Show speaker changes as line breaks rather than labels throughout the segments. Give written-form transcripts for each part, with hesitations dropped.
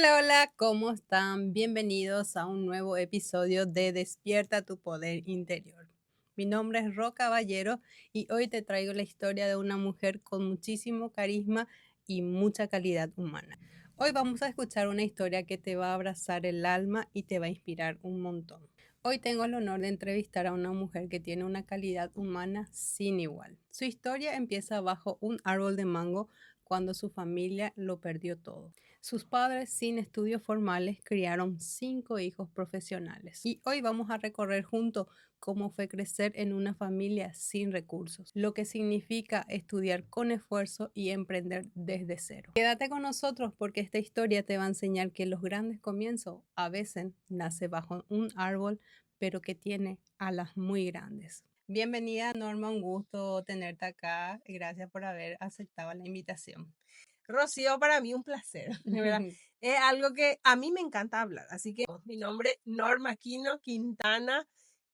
Hola, hola, ¿cómo están? Bienvenidos a un nuevo episodio de Despierta tu Poder Interior. Mi nombre es Ro Caballero y hoy te traigo la historia de una mujer con muchísimo carisma y mucha calidad humana. Hoy vamos a escuchar una historia que te va a abrazar el alma y te va a inspirar un montón. Hoy tengo el honor de entrevistar a una mujer que tiene una calidad humana sin igual. Su historia empieza bajo un árbol de mango cuando su familia lo perdió todo. Sus padres, sin estudios formales, criaron 5 hijos profesionales. Y hoy vamos a recorrer juntos cómo fue crecer en una familia sin recursos, lo que significa estudiar con esfuerzo y emprender desde cero. Quédate con nosotros porque esta historia te va a enseñar que los grandes comienzos a veces nacen bajo un árbol, pero que tiene alas muy grandes. Bienvenida, Norma, un gusto tenerte acá. Gracias por haber aceptado la invitación.
Rocío, para mí un placer, de verdad. Es algo que a mí me encanta hablar. Así que mi nombre es Norma Aquino Quintana.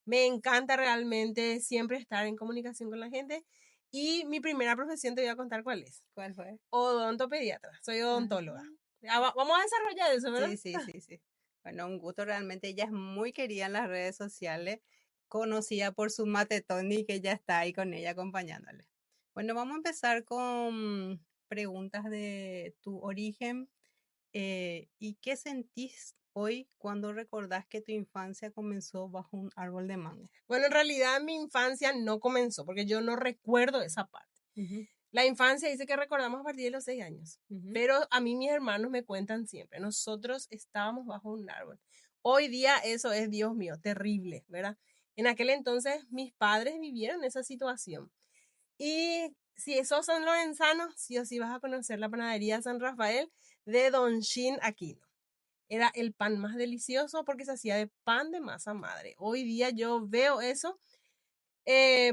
Me encanta realmente siempre estar en comunicación con la gente. Y mi primera profesión te voy a contar cuál es.
¿Cuál fue?
Odontopediatra. Soy odontóloga.
Ah,
Vamos a desarrollar eso, ¿verdad?
sí. Bueno, un gusto realmente. Ella es muy querida en las redes sociales, conocida por su mate Tony, que ya está ahí con ella acompañándole. Bueno, vamos a empezar con preguntas de tu origen. ¿Y qué sentís hoy cuando recordás que tu infancia comenzó bajo un árbol de mango?
Bueno, en realidad mi infancia no comenzó porque yo no recuerdo esa parte.
Ujú,
La infancia dice que recordamos a partir de los 6 años,
ujú.
pero a mí mis hermanos me cuentan siempre, nosotros estábamos bajo un árbol. Hoy día eso es, Dios mío, terrible, ¿verdad? En aquel entonces mis padres vivieron esa situación. Y si esos son lorenzanos, sí o sí vas a conocer la panadería San Rafael de Don Shin Aquino. Era el pan más delicioso porque se hacía de pan de masa madre. Hoy día yo veo eso,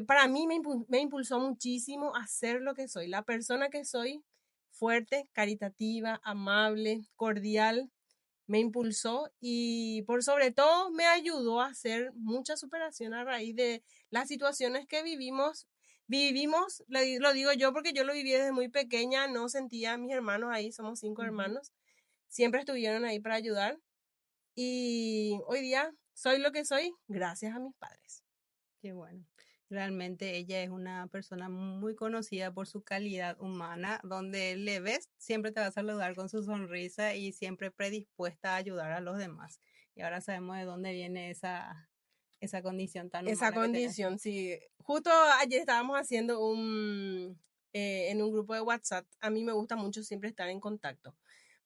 para mí me impulsó muchísimo a ser lo que soy, la persona que soy, fuerte, caritativa, amable, cordial, me impulsó y por sobre todo me ayudó a hacer mucha superación a raíz de las situaciones que vivimos, lo digo yo porque yo lo viví desde muy pequeña, no sentía a mis hermanos ahí, somos 5 hermanos, siempre estuvieron ahí para ayudar y hoy día soy lo que soy gracias a mis padres.
Qué bueno. Realmente ella es una persona muy conocida por su calidad humana, donde le ves, siempre te va a saludar con su sonrisa y siempre predispuesta a ayudar a los demás. Y ahora sabemos de dónde viene esa condición tan
Esa
humana que tenés.
condición, sí. Justo ayer estábamos haciendo en un grupo de WhatsApp. A mí me gusta mucho siempre estar en contacto,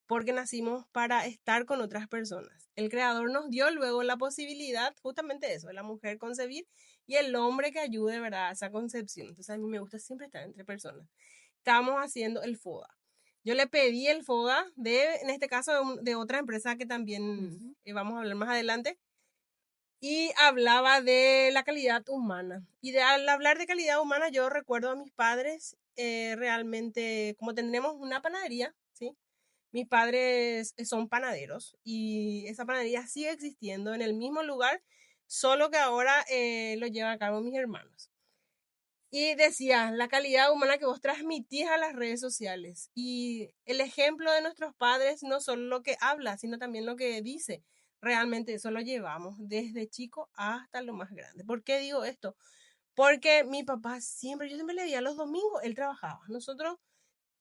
porque nacimos para estar con otras personas. El creador nos dio luego la posibilidad, justamente eso, de la mujer concebir y el hombre que ayude, ¿verdad?, a esa concepción. Entonces a mí me gusta siempre estar entre personas. Estábamos haciendo el FODA. Yo le pedí el FODA en este caso, de otra empresa que también
Ujú.
vamos a hablar más adelante, y hablaba de la calidad humana. Y al hablar de calidad humana, yo recuerdo a mis padres, realmente, como tendremos una panadería, ¿sí? Mis padres son panaderos y esa panadería sigue existiendo en el mismo lugar, solo que ahora lo llevan a cabo mis hermanos. Y decía, la calidad humana que vos transmitís a las redes sociales y el ejemplo de nuestros padres, no solo lo que habla, sino también lo que dice. Realmente eso lo llevamos desde chico hasta lo más grande. ¿Por qué digo esto? Porque mi papá siempre, yo siempre le veía los domingos, él trabajaba. Nosotros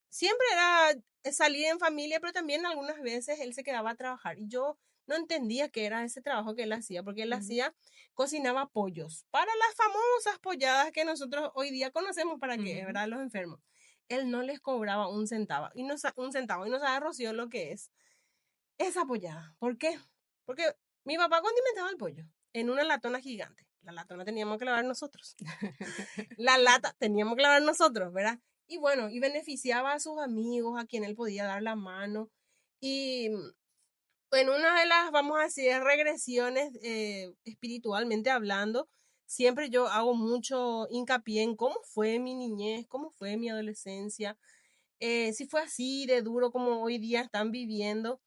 siempre era salir en familia, pero también algunas veces él se quedaba a trabajar y yo no entendía qué era ese trabajo que él hacía, porque él
Ujú,
cocinaba pollos para las famosas polladas que nosotros hoy día conocemos para qué,
ujú.
¿verdad? Los enfermos. Él no les cobraba un centavo, y no sabe, Rocío, lo que es esa pollada. ¿Por qué? Porque mi papá condimentaba el pollo en una latona gigante. La latona teníamos que lavar nosotros. La lata teníamos que lavar nosotros, ¿verdad? Y bueno, y beneficiaba a sus amigos, a quien él podía dar la mano. Y en una de las, vamos a decir, regresiones, espiritualmente hablando, siempre yo hago mucho hincapié en cómo fue mi niñez, cómo fue mi adolescencia, si fue así de duro como hoy día están viviendo.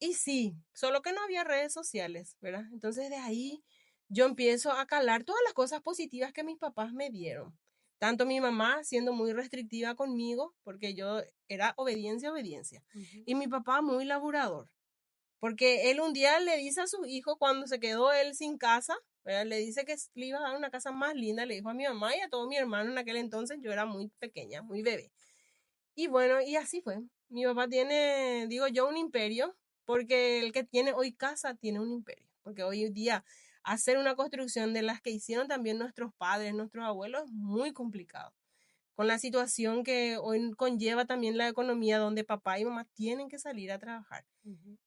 Y sí, solo que no había redes sociales, ¿verdad? Entonces de ahí yo empiezo a calar todas las cosas positivas que mis papás me dieron. Tanto mi mamá siendo muy restrictiva conmigo, porque yo era obediencia, obediencia.
Ujú.
Y mi papá muy laborador. Porque él un día le dice a su hijo, cuando se quedó él sin casa, ¿verdad? Le dice que le iba a dar una casa más linda, le dijo a mi mamá y a todo mi hermano en aquel entonces, yo era muy pequeña, muy bebé. Y bueno, y así fue. Mi papá tiene, digo yo, un imperio, porque el que tiene hoy casa tiene un imperio. Porque hoy día hacer una construcción de las que hicieron también nuestros padres, nuestros abuelos, es muy complicado. Con la situación que hoy conlleva también la economía, donde papá y mamá tienen que salir a trabajar.
Ujú.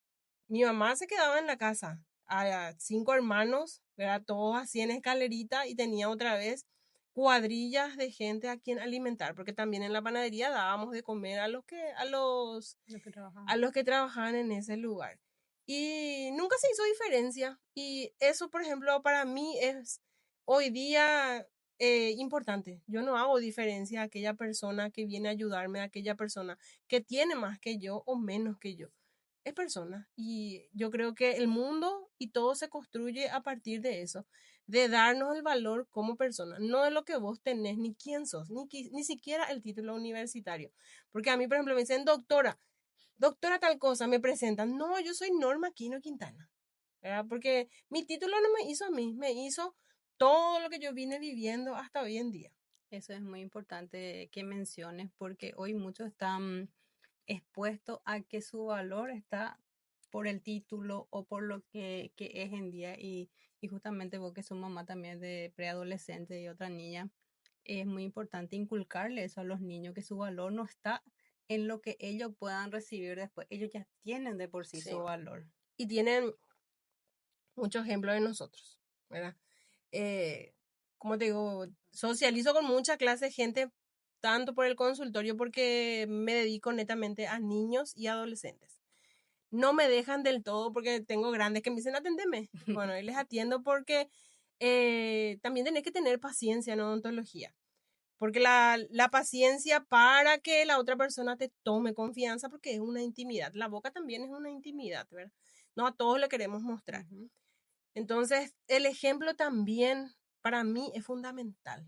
Mi mamá se quedaba en la casa, a 5 hermanos, ¿verdad? Todos así en escalerita y tenía otra vez cuadrillas de gente a quien alimentar, porque también en la panadería dábamos de comer a los
Lo que
a
trabajamos.
los que trabajaban en ese lugar. Y nunca se hizo diferencia. Y eso, por ejemplo, para mí es hoy día importante. Yo no hago diferencia a aquella persona que viene a ayudarme, a aquella persona que tiene más que yo o menos que yo. Es persona. Y yo creo que el mundo y todo se construye a partir de eso, de darnos el valor como persona, no de lo que vos tenés, ni quién sos, ni siquiera el título universitario. Porque a mí, por ejemplo, me dicen doctora tal cosa, me presentan. No, yo soy Norma Aquino Quintana, ¿verdad? Porque mi título no me hizo a mí, me hizo todo lo que yo vine viviendo hasta hoy en día.
Eso es muy importante que menciones porque hoy muchos están expuestos a que su valor está por el título o por lo que es en día y justamente vos que sos mamá también de preadolescente y otra niña, es muy importante inculcarle eso a los niños, que su valor no está en lo que ellos puedan recibir después, ellos ya tienen de por sí
Sí.
su valor.
Y tienen muchos ejemplos de nosotros, ¿verdad? Eh, como te digo, socializo con mucha clase de gente, tanto por el consultorio, porque me dedico netamente a niños y adolescentes. No me dejan del todo porque tengo grandes que me dicen, atendeme. Bueno, y les atiendo porque también tenés que tener paciencia en odontología. Porque la paciencia para que la otra persona te tome confianza, porque es una intimidad. La boca también es una intimidad, ¿verdad? No a todos le queremos mostrar.
Ujú.
Entonces, el ejemplo también para mí es fundamental.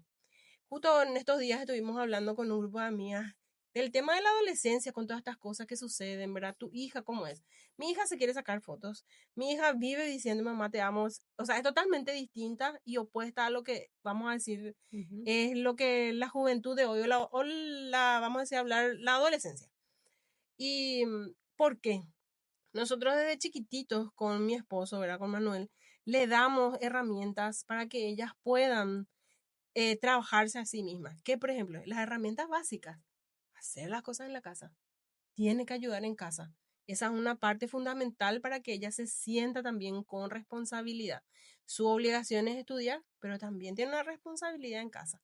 Justo en estos días estuvimos hablando con un grupo de amigas del tema de la adolescencia, con todas estas cosas que suceden, ¿verdad? Tu hija, ¿cómo es? Mi hija se quiere sacar fotos. Mi hija vive diciendo, mamá, te amo. O sea, es totalmente distinta y opuesta a lo que, vamos a decir,
Ujú.
es lo que la juventud de hoy, vamos a decir, hablar, la adolescencia. ¿Y por qué? Nosotros desde chiquititos con mi esposo, ¿verdad? Con Manuel, le damos herramientas para que ellas puedan trabajarse a sí mismas. Que, por ejemplo, las herramientas básicas, hacer las cosas en la casa, tiene que ayudar en casa. Esa es una parte fundamental para que ella se sienta también con responsabilidad. Su obligación es estudiar, pero también tiene una responsabilidad en casa.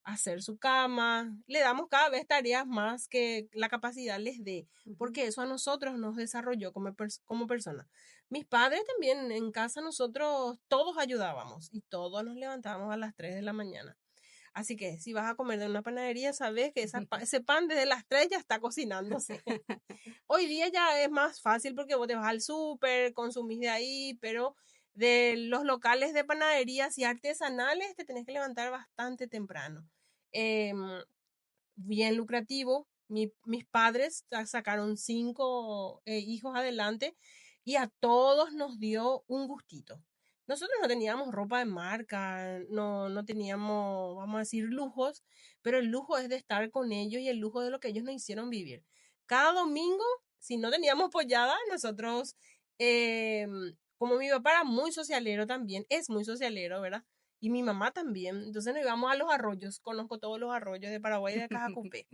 Hacer su cama, le damos cada vez tareas más que la capacidad les dé,
Ujú.
porque eso a nosotros nos desarrolló como persona. Mis padres también en casa nosotros todos ayudábamos y todos nos levantábamos a las 3 de la mañana. Así que si vas a comer de una panadería, sabes que ese pan desde las 3 ya está cocinándose. Hoy día ya es más fácil porque vos te vas al súper, consumís de ahí, pero de los locales de panaderías y artesanales te tenés que levantar bastante temprano. Em, Bien lucrativo. Mis padres sacaron 5 hijos adelante y a todos nos dio un gustito. Nosotros no teníamos ropa de marca, no teníamos, vamos a decir, lujos, pero el lujo es de estar con ellos y el lujo de lo que ellos nos hicieron vivir. Cada domingo, si no teníamos pollada, nosotros, como mi papá era muy socialero también, es muy socialero, ¿verdad? Y mi mamá también. Entonces nos íbamos a los arroyos. Conozco todos los arroyos de Paraguay y de Cajacupé.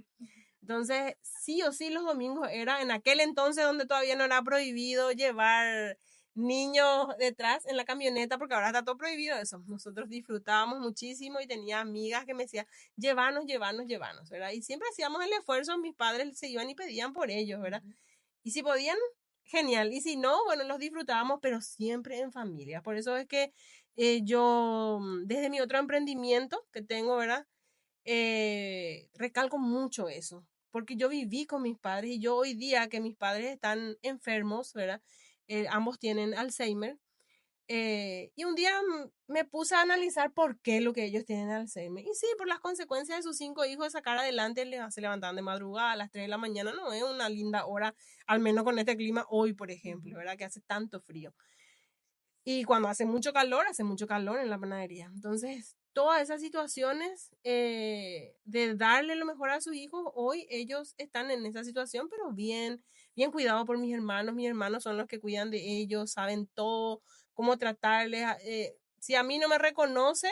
Entonces, sí o sí, los domingos era en aquel entonces donde todavía no era prohibido llevar niños detrás en la camioneta, porque ahora está todo prohibido eso. Nosotros disfrutábamos muchísimo y tenía amigas que me decían, llévanos, llévanos, llévanos, ¿verdad? Y siempre hacíamos el esfuerzo, mis padres se iban y pedían por ellos, ¿verdad?
Ujú.
Y si podían, genial. Y si no, bueno, los disfrutábamos, pero siempre en familia. Por eso es que yo, desde mi otro emprendimiento que tengo, ¿verdad? Recalco mucho eso, porque yo viví con mis padres y yo hoy día que mis padres están enfermos, ¿verdad? Ambos tienen Alzheimer. Y un día me puse a analizar por qué lo que ellos tienen Alzheimer. Y sí, por las consecuencias de sus 5 hijos de sacar adelante, se levantaban de madrugada a las 3 de la mañana. No es una linda hora, al menos con este clima hoy, por ejemplo, ¿verdad? Que hace tanto frío. Y cuando hace mucho calor en la panadería. Entonces, todas esas situaciones de darle lo mejor a sus hijos, hoy ellos están en esa situación, pero bien, bien cuidados por mis hermanos. Mis hermanos son los que cuidan de ellos, saben todo, cómo tratarles. Si a mí no me reconoce,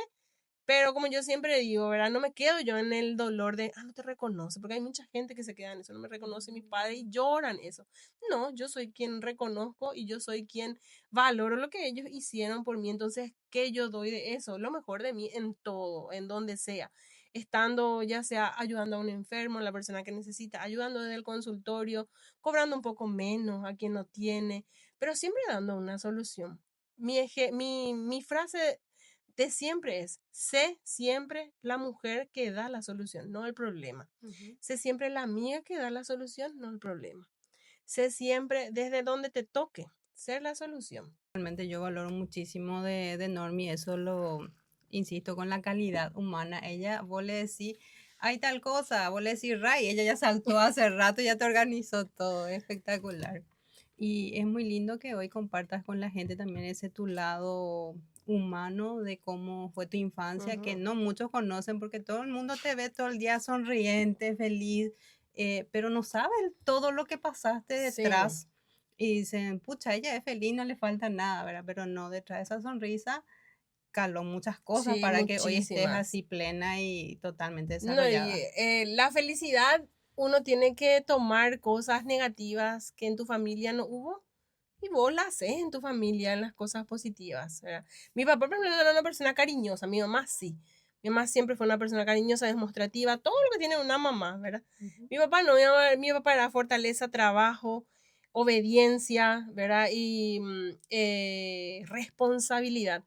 pero como yo siempre digo, ¿verdad? No me quedo yo en el dolor de, no te reconoce, porque hay mucha gente que se queda en eso, no me reconoce mis padres y lloran eso. No, yo soy quien reconozco y yo soy quien valoro lo que ellos hicieron por mí. Entonces, ¿qué yo doy de eso? Lo mejor de mí en todo, en donde sea. Estando ya sea ayudando a un enfermo, a la persona que necesita, ayudando desde el consultorio, cobrando un poco menos a quien no tiene, pero siempre dando una solución. Mi frase de siempre es, sé siempre la mujer que da la solución, no el problema. Sé siempre la amiga que da la solución, no el problema. Sé siempre desde donde te toque ser la solución.
Realmente yo valoro muchísimo de Normi, eso lo insisto con la calidad humana. Ella, vos le decís, hay tal cosa, vos le decís, Ray, ella ya saltó hace rato, ya te organizó todo, es espectacular. Y es muy lindo que hoy compartas con la gente también ese tu lado humano de cómo fue tu infancia, que no muchos conocen porque todo el mundo te ve todo el día sonriente, feliz, pero no saben todo lo que pasaste
Sí,
detrás y dicen, pucha, ella es feliz, no le falta nada, ¿verdad? Pero no, detrás de esa sonrisa caló muchas cosas
sí,
para que hoy estés
muchísimas.
así plena y totalmente
No, y,
desarrollada.
la felicidad, uno tiene que tomar cosas negativas que en tu familia no hubo y vos las haces en tu familia, en las cosas positivas, ¿verdad? Mi papá, por ejemplo, era una persona cariñosa, mi mamá sí. Mi mamá siempre fue una persona cariñosa, demostrativa, todo lo que tiene una mamá, ¿verdad? Mi papá no, mi papá era fortaleza, trabajo, obediencia, ¿verdad? Y responsabilidad.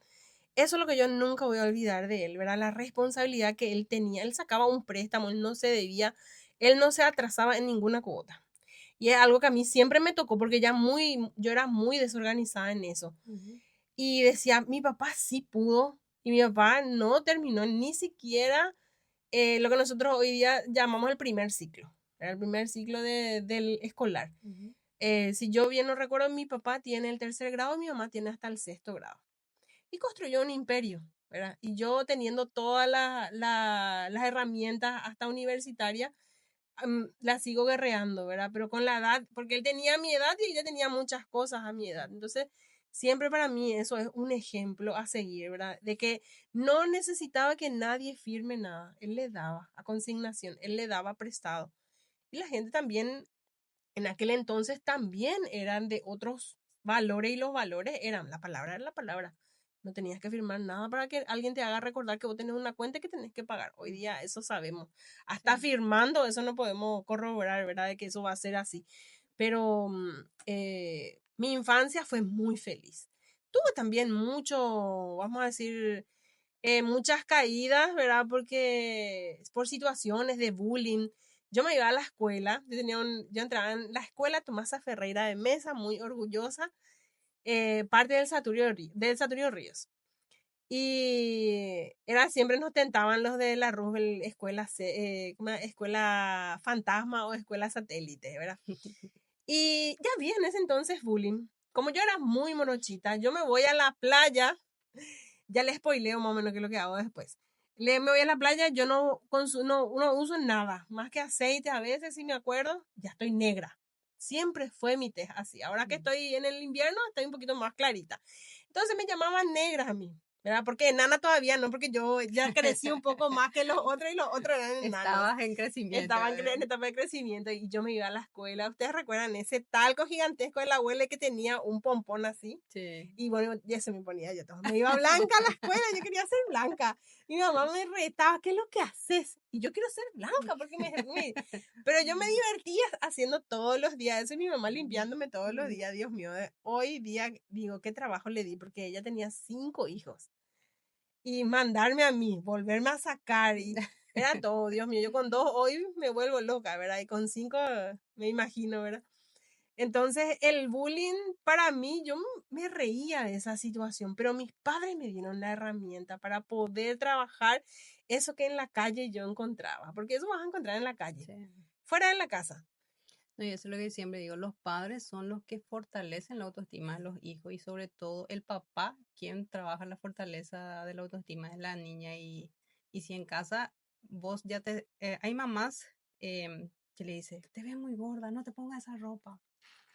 Eso es lo que yo nunca voy a olvidar de él, ¿verdad? La responsabilidad que él tenía. Él sacaba un préstamo, él no se debía, él no se atrasaba en ninguna cuota. Y es algo que a mí siempre me tocó porque yo era muy desorganizada en eso. Y decía, mi papá sí pudo y mi papá no terminó ni siquiera lo que nosotros hoy día llamamos el primer ciclo, era el primer ciclo del escolar. Si yo bien no recuerdo, mi papá tiene el 3er grado y mi mamá tiene hasta el 6.º grado. Y construyó un imperio, ¿verdad? Y yo teniendo todas las herramientas hasta universitarias, la sigo guerreando, ¿verdad? Pero con la edad, porque él tenía mi edad y ella tenía muchas cosas a mi edad. Entonces, siempre para mí eso es un ejemplo a seguir, ¿verdad? De que no necesitaba que nadie firme nada. Él le daba a consignación, él le daba prestado. Y la gente también, en aquel entonces, también eran de otros valores y los valores eran, la palabra era la palabra. No tenías que firmar nada para que alguien te haga recordar que vos tenés una cuenta y que tenés que pagar. Hoy día eso sabemos. Hasta firmando eso no podemos corroborar, ¿verdad? De que eso va a ser así. Pero mi infancia fue muy feliz. Tuve también mucho, vamos a decir, muchas caídas, ¿verdad? Porque por situaciones de bullying. Yo me iba a la escuela, yo entraba en la escuela Tomasa Ferreira de Mesa, muy orgullosa, parte del Saturio Ríos. Y era siempre nos tentaban los de la Roosevelt escuela fantasma o escuela satélite, ¿verdad? Y ya vi en ese entonces bullying. Como yo era muy morochita, yo me voy a la playa, ya le spoileo más o menos qué es lo que hago después. Me voy a la playa, yo no uso nada, más que aceite a veces, si me acuerdo, ya estoy negra. Siempre fue mi tez así. Ahora que estoy en el invierno, estoy un poquito más clarita. Entonces me llamaban negra a mí, ¿verdad? Porque enana todavía no, porque yo ya crecí un poco más que los otros y los otros eran enanos.
Estabas en crecimiento.
Estaban en etapa de crecimiento y yo me iba a la escuela. ¿Ustedes recuerdan ese talco gigantesco de la abuela que tenía un pompón así?
Sí.
Y bueno, ya se me ponía yo todo. Me iba blanca a la escuela, yo quería ser blanca. Mi mamá me retaba, ¿qué es lo que haces? Y yo quiero ser blanca porque Pero yo me divertía haciendo todos los días eso y mi mamá limpiándome todos los días. Dios mío, hoy día digo, ¿qué trabajo le di? Porque ella tenía 5 hijos. Y mandarme a mí, volverme a sacar y era todo, Dios mío. Yo con 2 hoy me vuelvo loca, ¿verdad? Y con 5 me imagino, ¿verdad? Entonces, el bullying para mí, yo me reía de esa situación, pero mis padres me dieron la herramienta para poder trabajar eso que en la calle yo encontraba, porque eso vas a encontrar en la calle,
Sí.
fuera de la casa.
No, y eso es lo que siempre digo, los padres son los que fortalecen la autoestima de los hijos y sobre todo el papá, quien trabaja la fortaleza de la autoestima de la niña y si en casa vos ya te... hay mamás que le dicen, te ves muy gorda, no te pongas esa ropa.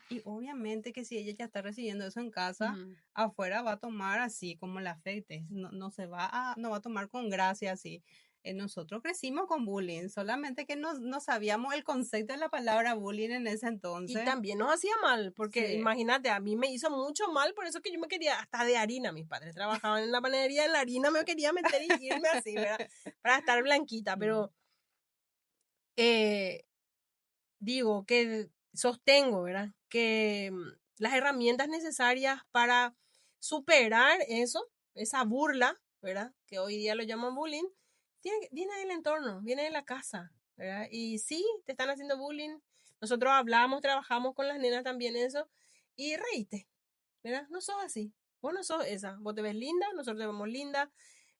Y obviamente que si ella ya está recibiendo eso en casa,
Ujú.
afuera va a tomar así como le afecte, no se va a, no va a tomar con gracia así. Nosotros crecimos con bullying, solamente que no sabíamos el concepto de la palabra bullying en ese
Y
entonces.
también nos hacía mal, porque
Sí,
imagínate, a mí me hizo mucho mal, por eso que yo me quería, hasta de harina, mis padres trabajaban en la panadería, en la harina me quería meter y irme así, ¿verdad? Para estar blanquita,
mm,
pero eh, digo que sostengo, ¿verdad? Que las herramientas necesarias para superar eso, esa burla, ¿verdad? Que hoy día lo llaman bullying, viene del entorno, viene de la casa, ¿verdad? Y sí, te están haciendo bullying. Nosotros hablamos, trabajamos con las nenas también eso, y reíte, ¿verdad? No sos así. Vos no sos esa. Vos te ves linda, nosotros te vemos linda.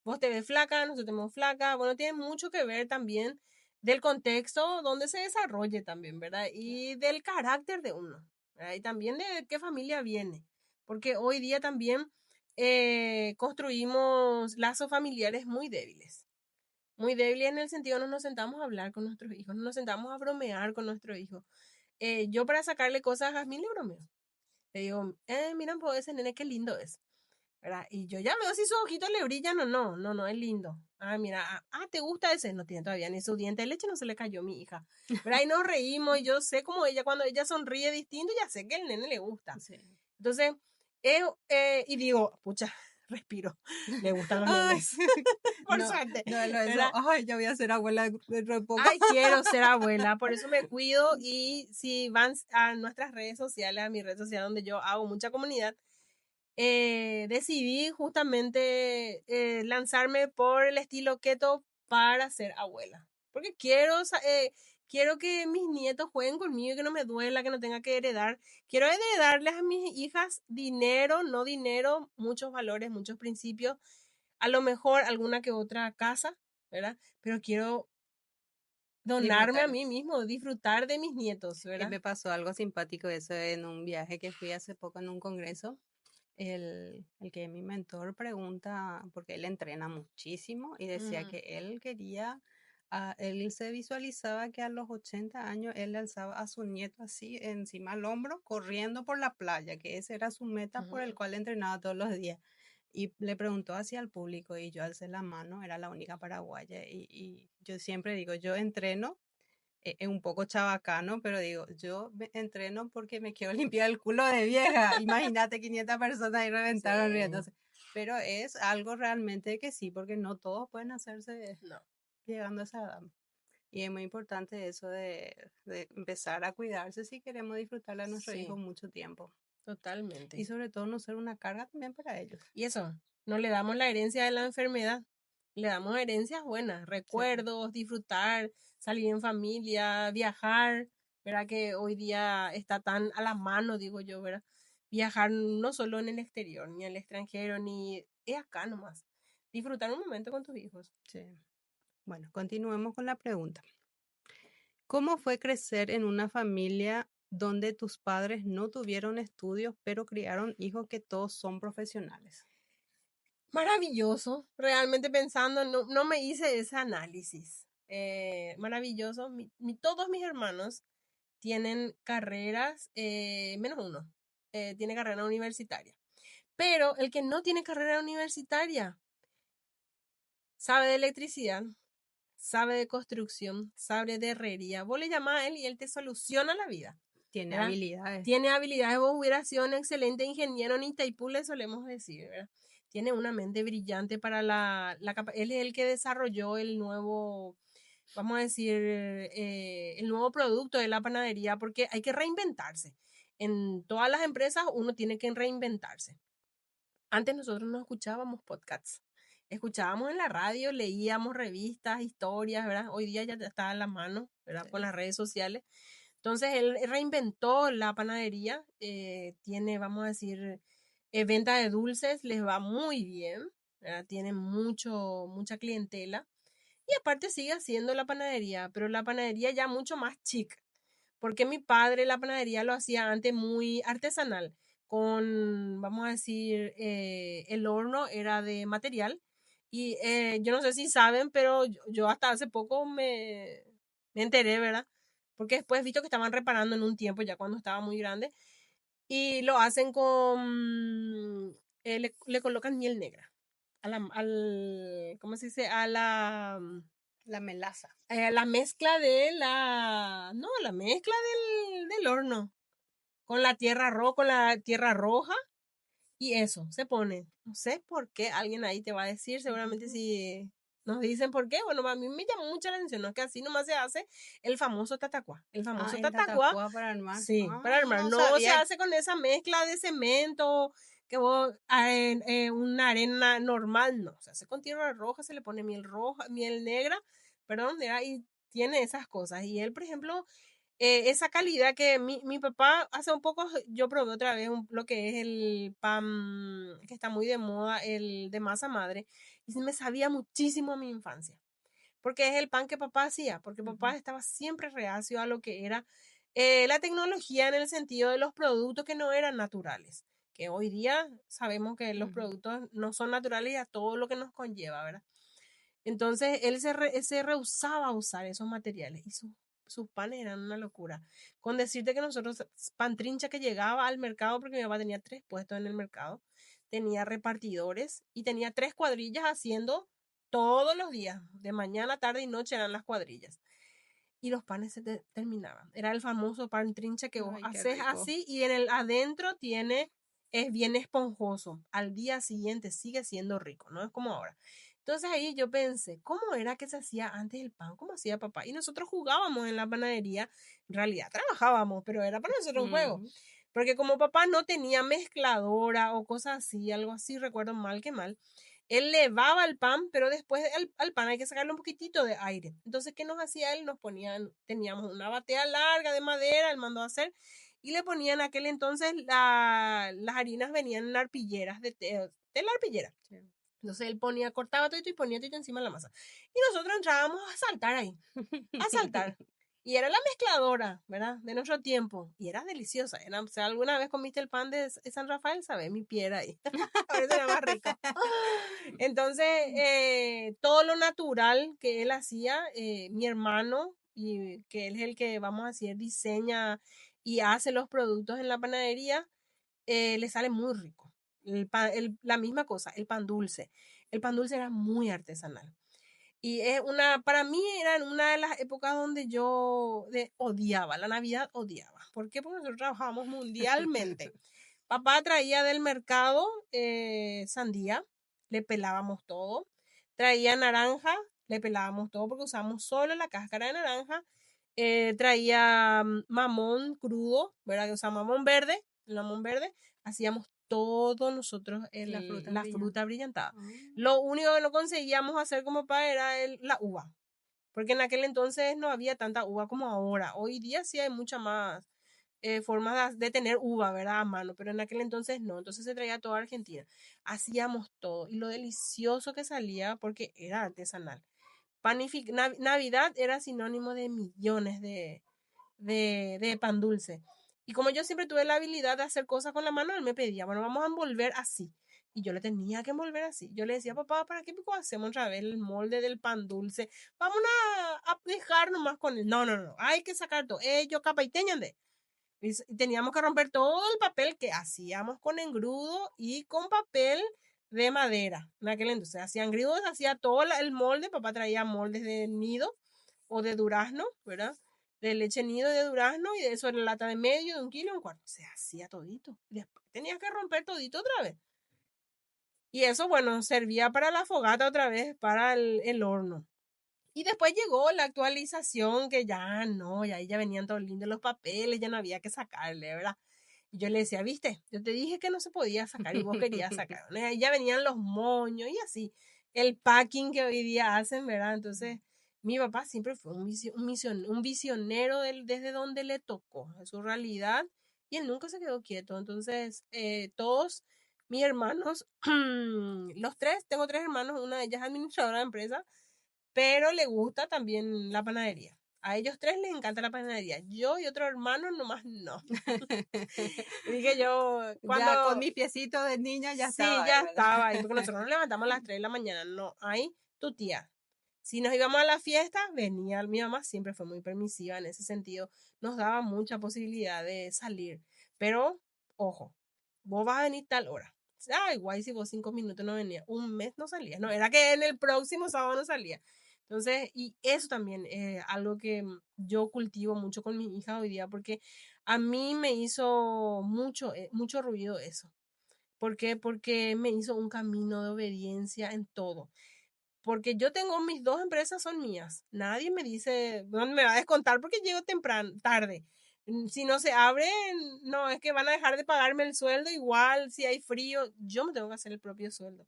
Vos te ves flaca, nosotros te vemos flaca. Bueno, tiene mucho que ver también del contexto donde se desarrolle también, ¿verdad? Y del carácter de uno, ¿verdad? Y también de qué familia viene. Porque hoy día también construimos lazos familiares muy débiles. Muy débiles en el sentido no nos sentamos a hablar con nuestros hijos, no nos sentamos a bromear con nuestros hijos. Yo para sacarle cosas a Jasmine le bromeo. Le digo, mira, pues ese nene qué lindo es, ¿verdad? Y yo ya veo si sus ojitos le brillan o no. No, no, es lindo. Ah, mira, ¿te gusta ese? No tiene todavía ni su diente de leche, no se le cayó a mi hija. ¿Verdad? Y nos reímos y yo sé como ella, cuando ella sonríe distinto, ya sé que el nene le gusta.
sí.
Entonces, y digo, pucha, respiro, le gustan los
Ay,
nenes, por
no,
suerte,
no, eso,
¿verdad?
ay, ya voy a ser abuela dentro de poco.
Ay, quiero ser abuela, por eso me cuido y si van a nuestras redes sociales, a mi red social donde yo hago mucha comunidad, decidí justamente lanzarme por el estilo keto para ser abuela. Porque quiero que mis nietos jueguen conmigo y que no me duela, que no tenga que heredar. Quiero heredarles a mis hijas dinero, no dinero, muchos valores, muchos principios. A lo mejor alguna que otra casa, ¿verdad? Pero quiero donarme a
Disfrutar.
mí mismo, disfrutar de mis nietos, ¿verdad?
Me pasó algo simpático eso en un viaje que fui hace poco en un congreso. El que mi mentor pregunta, porque él entrena muchísimo y decía
Ujú,
que él quería, él se visualizaba que a los 80 años él le alzaba a su nieto así encima al hombro, corriendo por la playa, que ese era su meta por el
ujú.
cual entrenaba todos los días. Y le preguntó hacia el público y yo alcé la mano, era la única paraguaya. Y yo siempre digo, yo entreno es un poco chabacano, pero digo, yo entreno porque me quiero limpiar el culo de vieja. Imagínate 500 personas ahí
Sí,
reventaron riéndose. Pero es algo realmente que sí, porque no todos pueden hacerse
no,
llegando a esa edad. Y es muy importante eso de empezar a cuidarse si queremos disfrutarle a nuestro hijo
sí,
mucho tiempo. Y
totalmente.
sobre todo no ser una carga también para ellos.
Y eso, no le damos la herencia de la enfermedad, le damos herencias buenas,
Sí,
recuerdos, disfrutar, salir en familia, viajar, ¿verdad? Que hoy día está tan a la mano, digo yo, ¿verdad? Viajar no solo en el exterior, ni en el extranjero, ni es acá nomás. Disfrutar un momento con tus hijos.
sí. Bueno, continuemos con la pregunta. ¿Cómo fue crecer en una familia donde tus padres no tuvieron estudios, pero criaron hijos que todos son profesionales?
Maravilloso, realmente pensando, no me hice ese análisis. Maravilloso, todos mis hermanos tienen carreras, menos uno, tiene carrera universitaria. Pero el que no tiene carrera universitaria sabe de electricidad, sabe de construcción, sabe de herrería. Vos le llamás a él y él te soluciona la vida,
Tiene
¿verdad?
habilidades.
Tiene habilidades, vos hubiera sido un excelente ingeniero en Itaipú, le solemos decir, ¿verdad? Tiene una mente brillante para él es el que desarrolló el nuevo, vamos a decir, el nuevo producto de la panadería, porque hay que reinventarse. En todas las empresas uno tiene que reinventarse. Antes nosotros no escuchábamos podcasts. Escuchábamos en la radio, leíamos revistas, historias, ¿verdad? Hoy día ya está a la mano, ¿verdad?
Sí.
Con las redes sociales. Entonces él reinventó la panadería, tiene, vamos a decir, venta de dulces, les va muy bien, ¿verdad? Tiene mucha clientela. Y aparte sigue haciendo la panadería, pero la panadería ya mucho más chic, porque mi padre la panadería lo hacía antes muy artesanal, con, vamos a decir, el horno era de material. Y yo no sé si saben, pero yo hasta hace poco me enteré, ¿verdad? Porque después he visto que estaban reparando en un tiempo, ya cuando estaba muy grande, y lo hacen con, le colocan miel negra. ¿Cómo se dice?
La melaza.
La mezcla de no, la mezcla del horno con la tierra roja y eso se pone. No sé por qué, alguien ahí te va a decir, seguramente si nos dicen por qué, bueno, a mí me llama mucho la atención, ¿no? Que así nomás se hace el famoso tatacuá. El
Ah,
famoso
el
tatacuá,
tatacuá para armar.
sí, para
Ah,
armar.
no
No se
sabía.
hace con esa mezcla de cemento que vos, una arena normal, no. Se hace con tierra roja, se le pone miel roja, miel negra, perdón, y tiene esas cosas. Y él, por ejemplo, esa calidad que mi papá hace un poco, yo probé otra vez lo que es el pan que está muy de moda, el de masa madre, y me sabía muchísimo a mi infancia, porque es el pan que papá hacía, porque papá estaba siempre reacio a lo que era la tecnología en el sentido de los productos que no eran naturales, que hoy día sabemos que los productos no son naturales y a todo lo que nos conlleva, ¿verdad? Entonces él se rehusaba a usar esos materiales y sus panes eran una locura. Con decirte que nosotros, pan trincha que llegaba al mercado, porque mi papá tenía 3 puestos en el mercado, tenía repartidores y tenía 3 cuadrillas haciendo todos los días, de mañana, tarde y noche eran las cuadrillas. Y los panes se terminaban. Era el famoso pan trincha que vos
Ay, qué
haces
rico.
así y en el adentro es bien esponjoso. Al día siguiente sigue siendo rico, no es como ahora. Entonces ahí yo pensé, ¿cómo era que se hacía antes el pan? ¿Cómo hacía papá? Y nosotros jugábamos en la panadería, en realidad trabajábamos, pero era para nosotros un juego. Porque como papá no tenía mezcladora o cosas así, algo así, recuerdo mal que mal, él levaba el pan, pero después al pan hay que sacarle un poquitito de aire. Entonces, ¿qué nos hacía él? Teníamos una batea larga de madera, él mandó a hacer, y le ponían aquel entonces, las harinas venían en arpilleras, de la arpillera.
Sí.
Entonces él cortaba todo y ponía todo encima de la masa. Y nosotros entrábamos a saltar ahí, a saltar. Y era la mezcladora, ¿verdad? De nuestro tiempo. Y era deliciosa. O sea, alguna vez comiste el pan de San Rafael, ¿sabes? Mi pie era ahí. Por eso era más rico. Entonces, todo lo natural que él hacía, mi hermano, y que él es el que, vamos a decir, diseña y hace los productos en la panadería, le sale muy rico. La misma cosa, el pan dulce. El pan dulce era muy artesanal. Y para mí era en una de las épocas donde yo odiaba, la Navidad odiaba. ¿Por qué? Porque nosotros trabajábamos mundialmente. Papá traía del mercado sandía, le pelábamos todo. Traía naranja, le pelábamos todo porque usábamos solo la cáscara de naranja. Traía mamón crudo, ¿verdad? Que usaba mamón verde, el mamón verde. Hacíamos todo nosotros la fruta brillantada. Lo único que no conseguíamos hacer como papá era la uva, porque en aquel entonces no había tanta uva como ahora. Hoy día sí hay mucha más formas de tener uva, ¿verdad? A mano, pero en aquel entonces no. Entonces se traía toda Argentina. Hacíamos todo y lo delicioso que salía porque era artesanal. Navidad era sinónimo de millones de pan dulce. Y como yo siempre tuve la habilidad de hacer cosas con la mano, él me pedía, bueno, vamos a envolver así. Y yo le tenía que envolver así. Yo le decía, papá, ¿para qué pico hacemos otra vez el molde del pan dulce? Vamos a dejar nomás con él. No, no, no, hay que sacar todo. Yo capa y de. Y teníamos que romper todo el papel que hacíamos con engrudo y con papel de madera. En aquel entonces hacían engrudos, hacía todo el molde. Papá traía moldes de nido o de durazno, ¿verdad? De leche nido de durazno y de eso en lata de medio, de 1 kilo, 1 cuarto. Se hacía todito. Y después tenías que romper todito otra vez. Y eso, bueno, servía para la fogata otra vez, para el horno. Y después llegó la actualización que ya no, ya venían todos lindos los papeles, ya no había que sacarle, ¿verdad? Y yo le decía, viste, yo te dije que no se podía sacar y vos querías sacar. Ahí ya venían los moños y así. El packing que hoy día hacen, ¿verdad? Entonces, Mi papá siempre fue un visionero desde donde le tocó, en su realidad, y él nunca se quedó quieto. Entonces, todos mis hermanos, los tres, tengo tres hermanos, una de ellas es administradora de empresa, pero le gusta también la panadería. A ellos tres les encanta la panadería. Yo y otro hermano nomás no. Dije yo,
Ya con
cuando...
mi piecito de niña ya
Sí,
estaba ahí,
ya
¿verdad?
estaba ahí, porque nosotros nos levantamos a las 3 de la mañana. No, ahí tu tía. Si nos íbamos a la fiesta, venía mi mamá, siempre fue muy permisiva en ese sentido, nos daba mucha posibilidad de salir. Pero, ojo, vos vas a venir tal hora. Ay, guay, si vos 5 minutos no venías, un mes no salías, no, era que en el próximo sábado no salía. Entonces, y eso también es algo que yo cultivo mucho con mi hija hoy día, porque a mí me hizo mucho ruido eso. ¿Por qué? Porque me hizo un camino de obediencia en todo. Porque yo tengo mis dos empresas son mías. Nadie me dice, ¿dónde me va a descontar? Porque llego temprano, tarde. Si no se abren, no, es que van a dejar de pagarme el sueldo igual, si hay frío, yo me tengo que hacer el propio sueldo.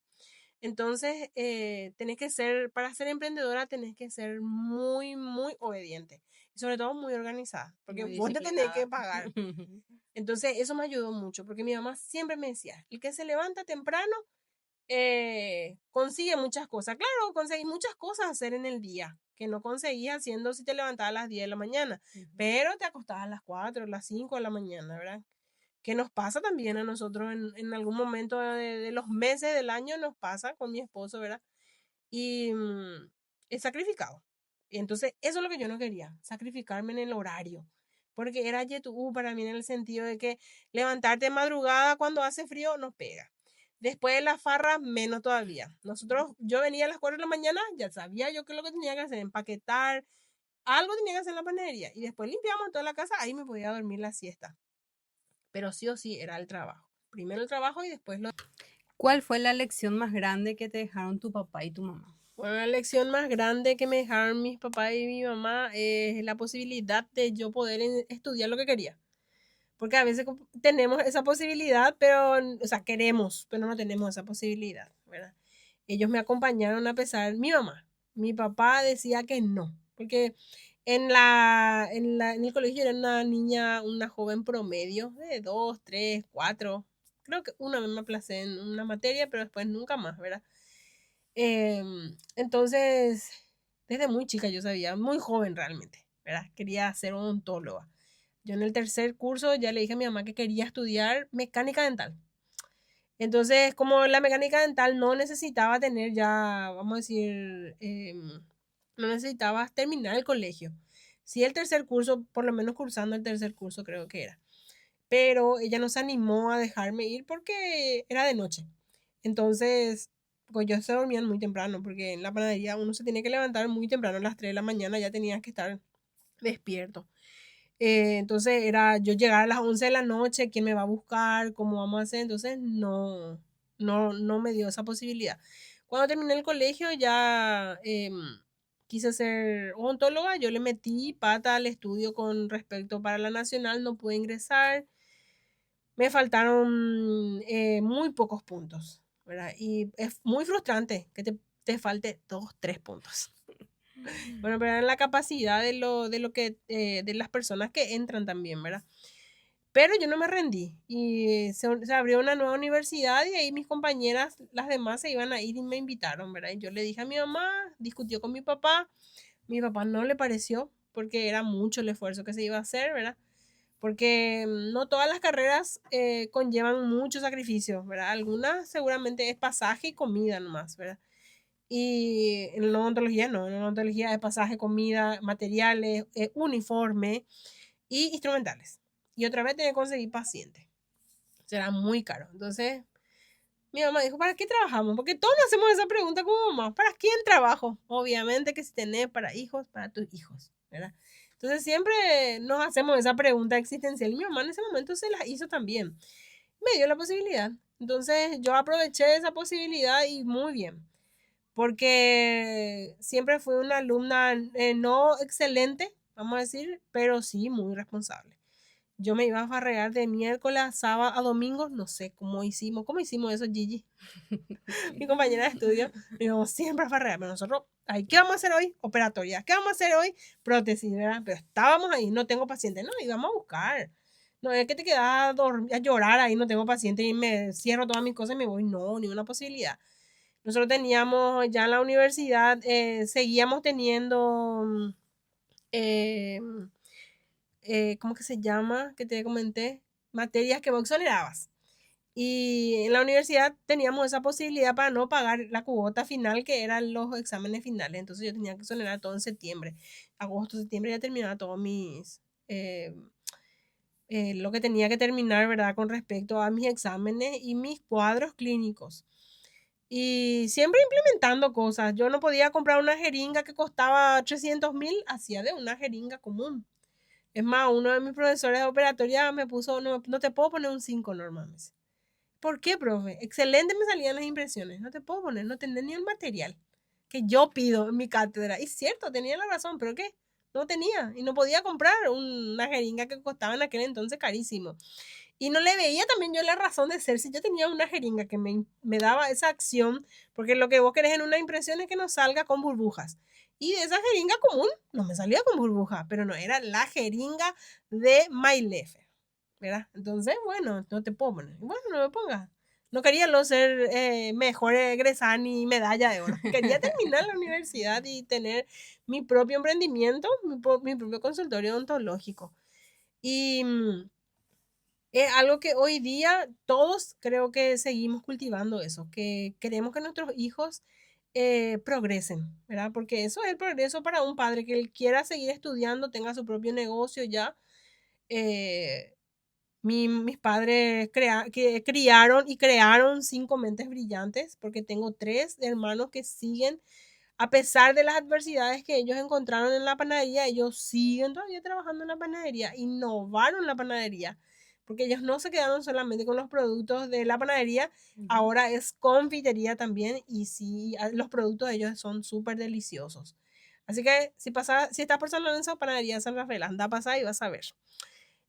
Entonces, tenés que ser, para ser emprendedora, tenés que ser muy obediente. Y sobre todo muy organizada, porque
Muy
vos te tenés que
disciplinada.
pagar. Entonces, eso me ayudó mucho, porque mi mamá siempre me decía, el que se levanta temprano consigue muchas cosas. Claro, conseguí muchas cosas hacer en el día que no conseguías haciendo si te levantabas a las 10 de la mañana, pero te acostabas a las 4, a las 5 de la mañana, ¿verdad? Que nos pasa también a nosotros en algún momento de los meses del año, nos pasa con mi esposo, ¿verdad? Y he sacrificado. Y entonces, eso es lo que yo no quería, sacrificarme en el horario. Porque era YouTube para mí en el sentido de que levantarte de madrugada cuando hace frío nos pega. Después de la farra, menos todavía. Nosotros, yo venía a las 4 de la mañana, ya sabía yo qué es lo que tenía que hacer, empaquetar, algo tenía que hacer en la panadería. Y después limpiamos toda la casa, ahí me podía dormir la siesta. Pero sí o sí era el trabajo. Primero el trabajo y después lo...
¿Cuál fue la lección más grande que te dejaron tu papá y tu mamá?
Bueno, la lección más grande que me dejaron mis papás y mi mamá es la posibilidad de yo poder estudiar lo que quería. Porque a veces tenemos esa posibilidad, pero, o sea, queremos, pero no tenemos esa posibilidad, ¿verdad? Ellos me acompañaron a pesar, mi mamá, mi papá decía que no, porque en el colegio era una niña, una joven promedio de 2, 3, 4, creo que una vez me aplacé en una materia, pero después nunca más, ¿verdad? Entonces, desde muy chica yo sabía, muy joven realmente, ¿verdad? Quería ser odontóloga. Yo en el tercer curso ya le dije a mi mamá que quería estudiar mecánica dental. Entonces, como la mecánica dental no necesitaba tener ya, vamos a decir, no necesitabas terminar el colegio. Sí, el tercer curso, por lo menos cursando el tercer curso creo que era. Pero ella no se animó a dejarme ir porque era de noche. Entonces, pues yo se dormían muy temprano, porque en la panadería uno se tiene que levantar muy temprano, a las 3 de la mañana ya tenías que estar despierto. Entonces era yo llegar a las 11 de la noche, ¿quién me va a buscar? ¿Cómo vamos a hacer? Entonces no me dio esa posibilidad. Cuando terminé el colegio ya quise ser odontóloga, yo le metí pata al estudio con respecto para la nacional, no pude ingresar, me faltaron muy pocos puntos, ¿verdad? Y es muy frustrante que te falte 2, 3 puntos. Bueno, pero era la capacidad de lo que, de las personas que entran también, ¿verdad? Pero yo no me rendí y se abrió una nueva universidad y ahí mis compañeras, las demás se iban a ir y me invitaron, ¿verdad? Y yo le dije a mi mamá, discutió con mi papá no le pareció porque era mucho el esfuerzo que se iba a hacer, ¿verdad? Porque no todas las carreras conllevan mucho sacrificio, ¿verdad? Algunas seguramente es pasaje y comida nomás, ¿verdad? Y en la odontología no, en la odontología es pasaje, comida, materiales, uniforme y instrumentales. Y otra vez tenía que conseguir pacientes. Será muy caro. Entonces, mi mamá dijo, ¿para qué trabajamos? Porque todos nos hacemos esa pregunta como mamá, ¿para quién trabajo? Obviamente que si tenés para hijos, para tus hijos, ¿verdad? Entonces siempre nos hacemos esa pregunta existencial y mi mamá en ese momento se la hizo también. Me dio la posibilidad. Entonces yo aproveché esa posibilidad y muy bien, porque siempre fui una alumna no excelente, vamos a decir, pero sí muy responsable. Yo me iba a farrear de miércoles a sábado a domingo, no sé cómo hicimos eso, Gigi, mi compañera de estudio, nos íbamos siempre a farrear, pero nosotros, ay, ¿qué vamos a hacer hoy? Operatoria, ¿qué vamos a hacer hoy? Prótesis, ¿verdad? Pero estábamos ahí, no tengo paciente, no, íbamos a buscar. No es que te quedas a llorar ahí, no tengo paciente y me cierro todas mis cosas y me voy, no, ni una posibilidad. Nosotros teníamos ya en la universidad, seguíamos teniendo, eh, ¿cómo que se llama? Que te comenté, materias que vos exonerabas. Y en la universidad teníamos esa posibilidad para no pagar la cuota final, que eran los exámenes finales. Entonces yo tenía que exonerar todo en septiembre. Agosto, septiembre ya terminaba todos lo que tenía que terminar, ¿verdad? Con respecto a mis exámenes y mis cuadros clínicos. Y siempre implementando cosas. Yo no podía comprar una jeringa que costaba 300.000, hacía de una jeringa común. Es más, uno de mis profesores de operatoria me puso, no, no te puedo poner un 5 normalmente. ¿Por qué, profe? Excelente me salían las impresiones. No te puedo poner, no tenía ni el material que yo pido en mi cátedra. Y cierto, tenía la razón, pero ¿qué? No tenía y no podía comprar una jeringa que costaba en aquel entonces carísimo. Y no le veía también yo la razón de ser si yo tenía una jeringa que me daba esa acción, porque lo que vos querés en una impresión es que no salga con burbujas. Y de esa jeringa común no me salía con burbujas, pero no era la jeringa de Mylefe, ¿verdad? Entonces, bueno, no te puedo poner. Bueno, no me pongas. No quería lo ser mejor egresar ni medalla de oro. Quería terminar la universidad y tener mi propio emprendimiento, mi propio consultorio odontológico. Y es algo que hoy día todos creo que seguimos cultivando eso, que queremos que nuestros hijos progresen, ¿verdad? Porque eso es el progreso para un padre, que él quiera seguir estudiando, tenga su propio negocio ya. Eh, mis padres que criaron y crearon 5 mentes brillantes, porque tengo 3 hermanos que siguen, a pesar de las adversidades que ellos encontraron en la panadería, ellos siguen todavía trabajando en la panadería, innovaron la panadería, porque ellos no se quedaron solamente con los productos de la panadería, ahora es confitería también, y sí, los productos de ellos son súper deliciosos. Así que si estás por San Lorenzo, panadería San Rafael, anda a pasar y vas a ver.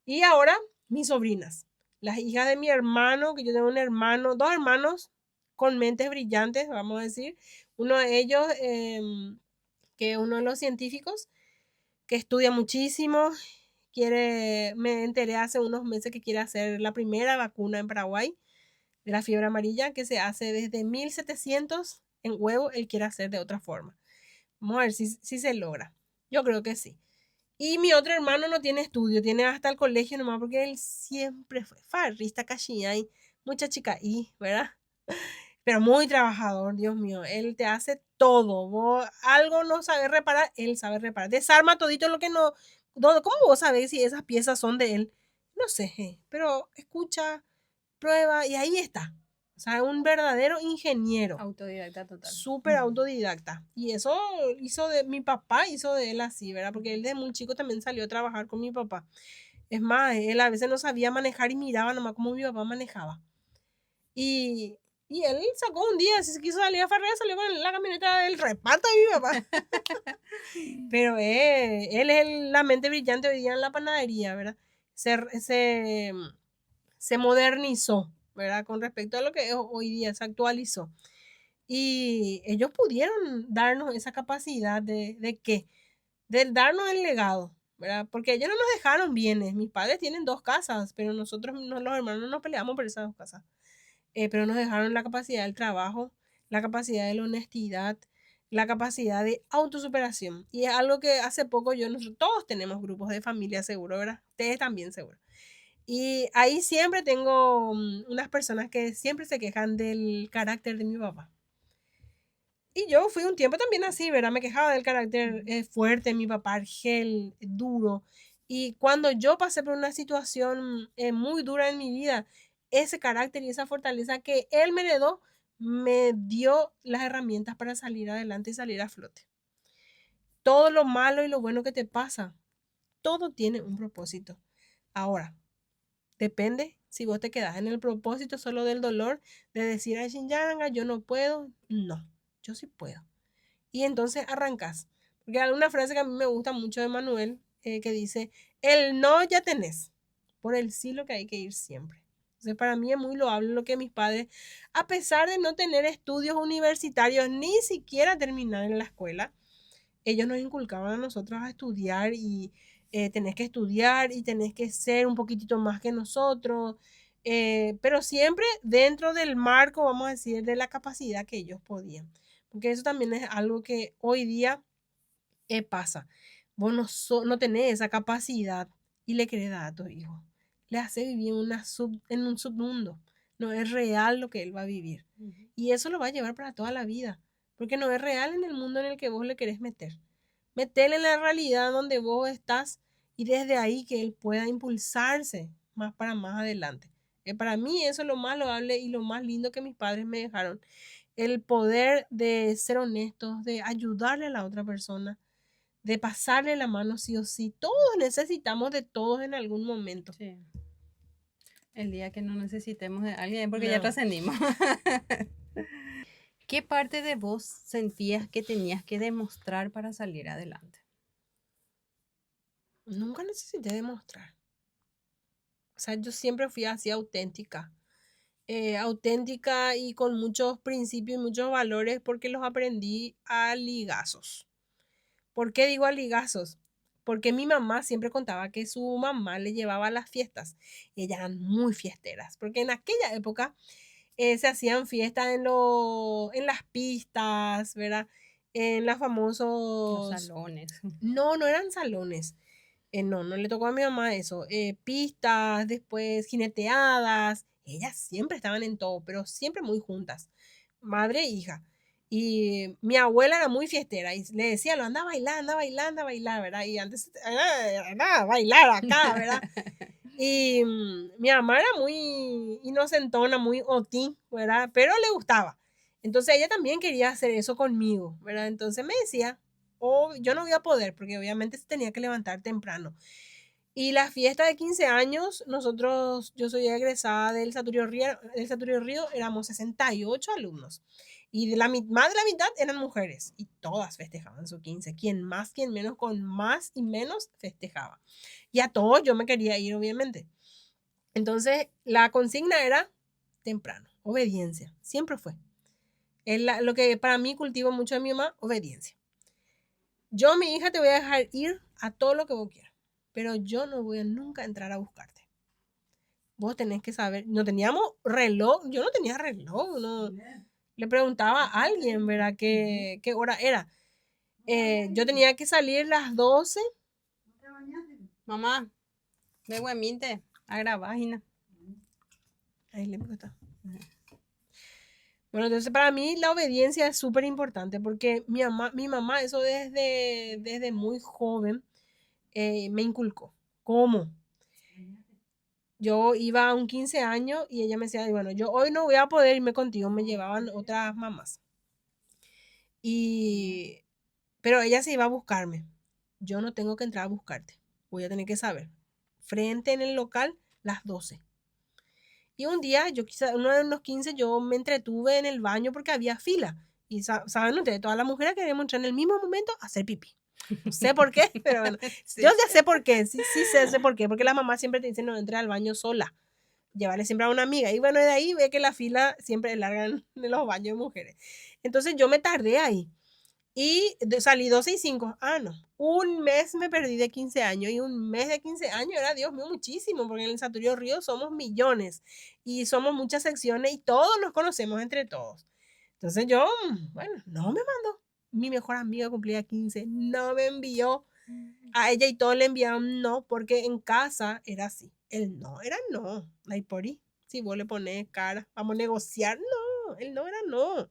Y ahora, mis sobrinas, las hijas de mi hermano, que yo tengo un hermano, 2 hermanos con mentes brillantes, vamos a decir. Uno de ellos, que es uno de los científicos, que estudia muchísimo, me enteré hace unos meses que quiere hacer la primera vacuna en Paraguay de la fiebre amarilla, que se hace desde 1700 en huevo, él quiere hacer de otra forma. Vamos a ver si se logra. Yo creo que sí. Y mi otro hermano no tiene estudio, tiene hasta el colegio nomás, porque él siempre fue farrista, cachillay, mucha chica y, ¿verdad? Pero muy trabajador, Dios mío, él te hace todo. Vos algo no sabes reparar, él sabe reparar. Desarma todito lo que no. ¿Cómo vos sabés si esas piezas son de él? No sé, pero escucha, prueba y ahí está. O sea, un verdadero ingeniero.
Autodidacta total.
Súper autodidacta. Y eso mi papá hizo de él así, ¿verdad? Porque él desde muy chico también salió a trabajar con mi papá. Es más, él a veces no sabía manejar y miraba nomás cómo mi papá manejaba. Y, y él sacó un día, si se quiso salir a farrear, salió con la camioneta del reparto de mi papá. Pero él es la mente brillante hoy día en la panadería, ¿verdad? Se modernizó, ¿verdad? Con respecto a lo que es hoy día, se actualizó. Y ellos pudieron darnos esa capacidad ¿de qué? De darnos el legado, ¿verdad? Porque ellos no nos dejaron bienes. Mis padres tienen 2 casas, pero nosotros, los hermanos, nos peleamos por esas 2 casas. Pero nos dejaron la capacidad del trabajo, la capacidad de la honestidad, la capacidad de autosuperación. Y es algo que hace poco nosotros todos tenemos grupos de familia, seguro, ¿verdad? Ustedes también, seguro. Y ahí siempre tengo unas personas que siempre se quejan del carácter de mi papá. Y yo fui un tiempo también así, ¿verdad? Me quejaba del carácter fuerte, mi papá, argel, duro. Y cuando yo pasé por una situación muy dura en mi vida, ese carácter y esa fortaleza que él me heredó, me dio las herramientas para salir adelante y salir a flote. Todo lo malo y lo bueno que te pasa, todo tiene un propósito. Ahora, depende si vos te quedas en el propósito solo del dolor, de decir, ay, Shinyanga, yo no puedo. No, yo sí puedo. Y entonces arrancas. Porque hay una frase que a mí me gusta mucho de Manuel, que dice, el no ya tenés, por el sí lo que hay que ir siempre. Entonces, para mí es muy loable lo que mis padres, a pesar de no tener estudios universitarios, ni siquiera terminar en la escuela, ellos nos inculcaban a nosotros a estudiar y tenés que estudiar y tenés que ser un poquitito más que nosotros, pero siempre dentro del marco, vamos a decir, de la capacidad que ellos podían. Porque eso también es algo que hoy día pasa. Vos no tenés esa capacidad y le querés dar a tu hijo. Le hace vivir en un submundo. No es real lo que él va a vivir. Y eso lo va a llevar para toda la vida. Porque no es real en el mundo en el que vos le querés meter. Meterle en la realidad donde vos estás y desde ahí que él pueda impulsarse más para más adelante. Para mí eso es lo más loable y lo más lindo que mis padres me dejaron. El poder de ser honestos, de ayudarle a la otra persona, de pasarle la mano sí o sí. Todos necesitamos de todos en algún momento.
Sí. El día que no necesitemos de alguien, porque ya
No.
trascendimos. ¿Qué parte de vos sentías que tenías que demostrar para salir adelante?
Nunca necesité demostrar. O sea, yo siempre fui así auténtica. Auténtica y con muchos principios y muchos valores porque los aprendí a ligazos. ¿Por qué digo a ligazos? Porque mi mamá siempre contaba que su mamá le llevaba a las fiestas y ellas eran muy fiesteras, porque en aquella época se hacían fiestas en las pistas, ¿verdad? En las
Los
famosos...
salones.
No, no eran salones. No, no le tocó a mi mamá eso. Pistas, después jineteadas. Ellas siempre estaban en todo, pero siempre muy juntas. Madre e hija. Y mi abuela era muy fiestera y le decía, lo anda a bailar, anda a bailar, anda a bailar, ¿verdad? Y antes era a bailar acá, ¿verdad? Y mi mamá era muy inocentona, muy otín, ¿verdad? Pero le gustaba. Entonces ella también quería hacer eso conmigo, ¿verdad? Entonces me decía, oh, yo no voy a poder, porque obviamente se tenía que levantar temprano. Y la fiesta de 15 años, yo soy egresada del Saturio Río, éramos 68 alumnos. Y más de la mitad eran mujeres. Y todas festejaban su 15. Quien más, quien menos, con más y menos festejaba. Y a todos yo me quería ir, obviamente. Entonces, la consigna era temprano, obediencia. Siempre fue. Lo que para mí cultivo mucho de mi mamá, obediencia. Yo, mi hija, te voy a dejar ir a todo lo que vos quieras, pero yo no voy a nunca entrar a buscarte. Vos tenés que saber, no teníamos reloj, yo no tenía reloj, no. Le preguntaba a alguien, ¿verdad? ¿Qué hora era? Yo tenía que salir las 12.
Mamá, de Hueminte a grabar, Gina.
Ahí le está. Bueno, entonces para mí la obediencia es súper importante porque mi mamá eso desde muy joven me inculcó. ¿Cómo? Yo iba a un 15 años y ella me decía, bueno, yo hoy no voy a poder irme contigo, me llevaban otras mamás. Pero ella se iba a buscarme. Yo no tengo que entrar a buscarte. Voy a tener que saber. Frente en el local, las 12. Y un día, uno de los 15, yo me entretuve en el baño porque había fila. Y saben ustedes, todas las mujeres queremos entrar en el mismo momento a hacer pipí. No sé por qué, pero bueno,
Sí.
yo ya sé por qué, sí sé por qué, porque la mamá siempre te dice no entre al baño sola, llevarle siempre a una amiga. Y bueno, de ahí ve que la fila siempre es larga en los baños de mujeres. Entonces yo me tardé ahí. Y salí 12 y 5. Ah, no. Un mes me perdí de 15 años y un mes de 15 años era, Dios mío, muchísimo, porque en el Saturio Río somos millones y somos muchas secciones y todos nos conocemos entre todos. Entonces yo, bueno, no me mandó. Mi mejor amiga cumplía 15, no me envió. A ella y todos le enviaron no, porque en casa era así. El no era no. La por ahí. Si vos le pones cara, vamos a negociar. No, el no era no.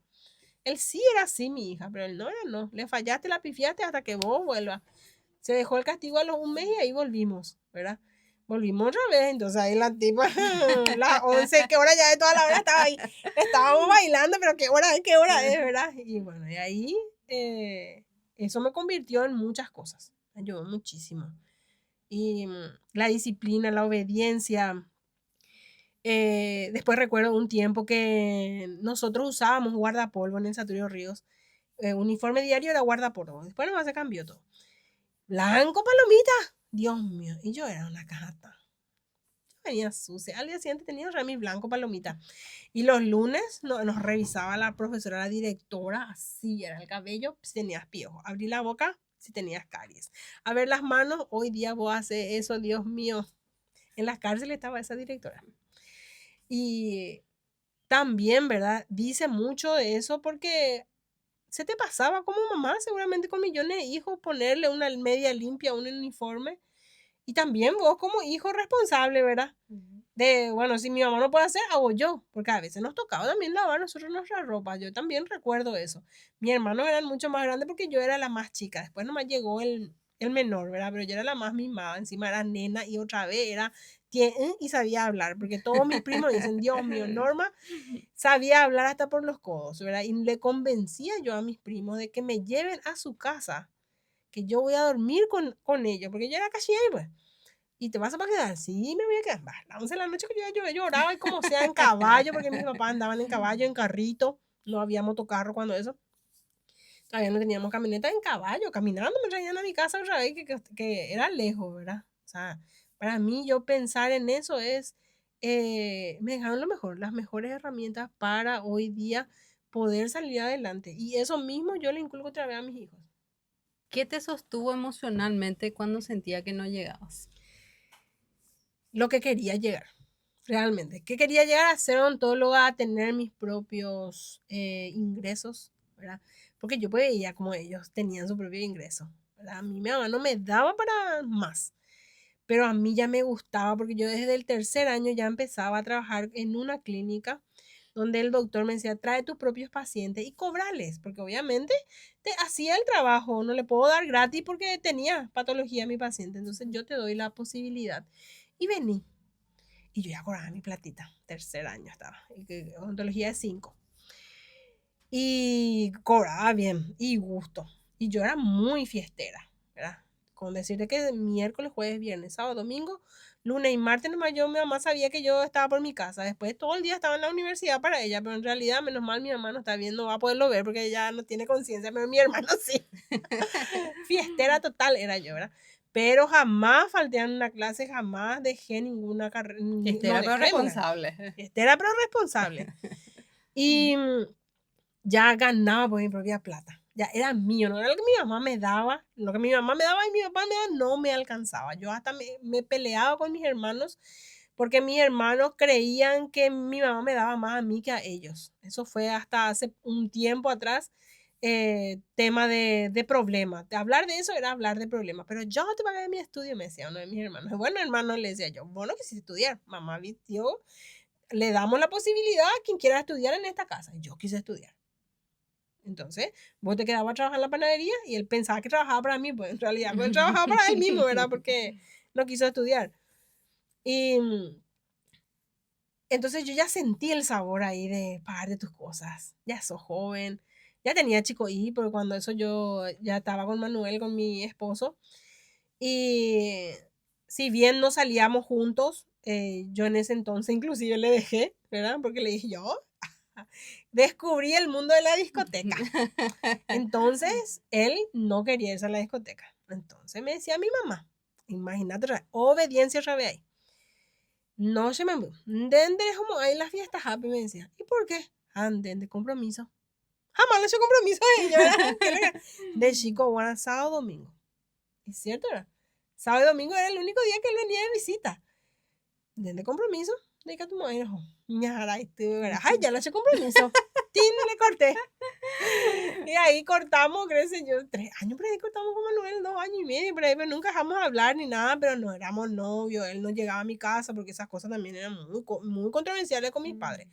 Él sí era así, mi hija, pero él no era no. Le fallaste, la pifiaste hasta que vos vuelvas. Se dejó el castigo a los un mes y ahí volvimos, ¿verdad? Volvimos otra vez, entonces ahí la tipa, las 11, ¿qué hora ya de toda la hora estaba ahí? Estábamos bailando, pero qué hora es, ¿verdad? Y bueno, y ahí eso me convirtió en muchas cosas, me ayudó muchísimo. Y la disciplina, la obediencia. Después recuerdo un tiempo que nosotros usábamos guardapolvo en el Saturio Ríos. Uniforme diario era guardapolvo. Después nomás se cambió todo. Blanco, palomita. Dios mío. Y yo era una cajata. venía sucia. Al día siguiente tenía un remis blanco palomita. Y los lunes nos revisaba la profesora, la directora, así era el cabello, si tenías piojo. Abrí la boca, si tenías caries. A ver las manos, hoy día vos haces eso, Dios mío. En las cárceles estaba esa directora. Y también, ¿verdad? Dice mucho de eso porque se te pasaba como mamá, seguramente con millones de hijos, ponerle una media limpia, un uniforme. Y también vos como hijo responsable, ¿verdad? De, bueno, si mi mamá no puede hacer, hago yo, porque a veces nos tocaba también lavar nosotros nuestra ropa. Yo también recuerdo eso. Mis hermanos eran mucho más grandes porque yo era la más chica. Después nomás llegó el menor, ¿verdad? Pero yo era la más mimada. Encima era nena y otra vez era y sabía hablar, porque todos mis primos dicen, Dios mío, Norma sabía hablar hasta por los codos, ¿verdad? Y le convencía yo a mis primos de que me lleven a su casa, que yo voy a dormir con ellos, porque yo era casi ahí, pues. ¿Y te vas a quedar? Sí, me voy a quedar. Bah, a las 11 de la noche que yo lloraba y como sea en caballo, porque mis papás andaban en caballo, en carrito, no había motocarro cuando eso. Todavía no teníamos camioneta, en caballo, caminando me traían a mi casa otra vez, que era lejos, ¿verdad? O sea, para mí yo pensar en eso es, me dejaron lo mejor, las mejores herramientas para hoy día poder salir adelante. Y eso mismo yo le inculco otra vez a mis hijos.
¿Qué te sostuvo emocionalmente cuando sentía que no llegabas?
Lo que quería llegar, realmente. Que quería llegar a ser odontóloga, a tener mis propios ingresos, ¿verdad? Porque yo veía como ellos tenían su propio ingreso, ¿verdad? A mí mi mamá no me daba para más, pero a mí ya me gustaba porque yo desde el tercer año ya empezaba a trabajar en una clínica donde el doctor me decía, trae tus propios pacientes y cobrales, porque obviamente te hacía el trabajo, no le puedo dar gratis porque tenía patología a mi paciente, entonces yo te doy la posibilidad. Y vení, y yo ya cobraba mi platita, tercer año estaba, y odontología de 5. Y cobraba bien, y gusto. Y yo era muy fiestera, ¿verdad? Con decirte que miércoles, jueves, viernes, sábado, domingo, lunes y martes nomás mi mamá sabía que yo estaba por mi casa. Después todo el día estaba en la universidad para ella, pero en realidad, menos mal, mi mamá no está viendo, no va a poderlo ver porque ella no tiene conciencia, pero mi hermano sí. Fiestera total era yo, ¿verdad? Pero jamás falté en una clase, jamás dejé ninguna carrera.
Fiestera, pero responsable.
Fiestera, pero responsable. Y ya ganaba por mi propia plata. Ya era mío, no era lo que mi mamá me daba. Lo que mi mamá me daba y mi papá me daba no me alcanzaba. Yo hasta me peleaba con mis hermanos porque mis hermanos creían que mi mamá me daba más a mí que a ellos. Eso fue hasta hace un tiempo atrás tema de problemas. De hablar de eso era hablar de problemas. Pero yo te pagué mi estudio, me decía uno de mis hermanos. Bueno, hermano, le decía yo, bueno, quisiste estudiar. Mamá, yo le damos la posibilidad a quien quiera estudiar en esta casa. Yo quise estudiar. Entonces, vos te quedabas a trabajar en la panadería y él pensaba que trabajaba para mí, pues en realidad pues, él trabajaba para él mismo, ¿verdad? Porque no quiso estudiar. Y entonces yo ya sentí el sabor ahí de pagar de tus cosas. Ya sos joven. Ya tenía chico y porque cuando eso yo ya estaba con Manuel, con mi esposo. Y si bien no salíamos juntos, yo en ese entonces inclusive le dejé, ¿verdad? Porque le dije yo, descubrí el mundo de la discoteca. Entonces, él no quería irse a la discoteca. Entonces me decía a mi mamá, imagínate, obediencia otra vez ahí. No se me ¿dónde como hay las fiestas happy? Me decía, ¿y por qué? Anden de compromiso. Jamás le hizo compromiso a ella, ¿verdad? De chico, bueno, sábado, domingo. Es cierto, ¿verdad? Sábado y domingo era el único día que él venía de visita. ¿De compromiso? De que tu madre, ay, ya le hice compromiso. Tin, le corté. Y ahí cortamos, creo que yo, 3 años, pero ahí cortamos con Manuel, 2 años y medio, pero nunca dejamos de hablar ni nada, pero no éramos novios, él no llegaba a mi casa porque esas cosas también eran muy controversiales con mis padres.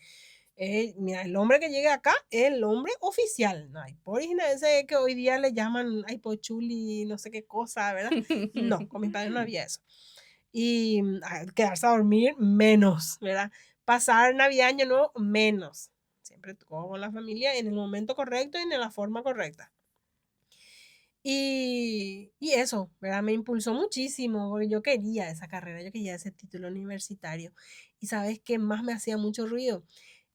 Mira, el hombre que llega acá es el hombre oficial, no hay por ese que hoy día le llaman ay pochuli, no sé qué cosa, ¿verdad? No, con mis padres no había eso. Y quedarse a dormir, menos, ¿verdad? Pasar Navidad, Año Nuevo, menos. Siempre con la familia en el momento correcto y en la forma correcta. Y eso, ¿verdad? Me impulsó muchísimo porque yo quería esa carrera, yo quería ese título universitario. Y sabes qué más me hacía mucho ruido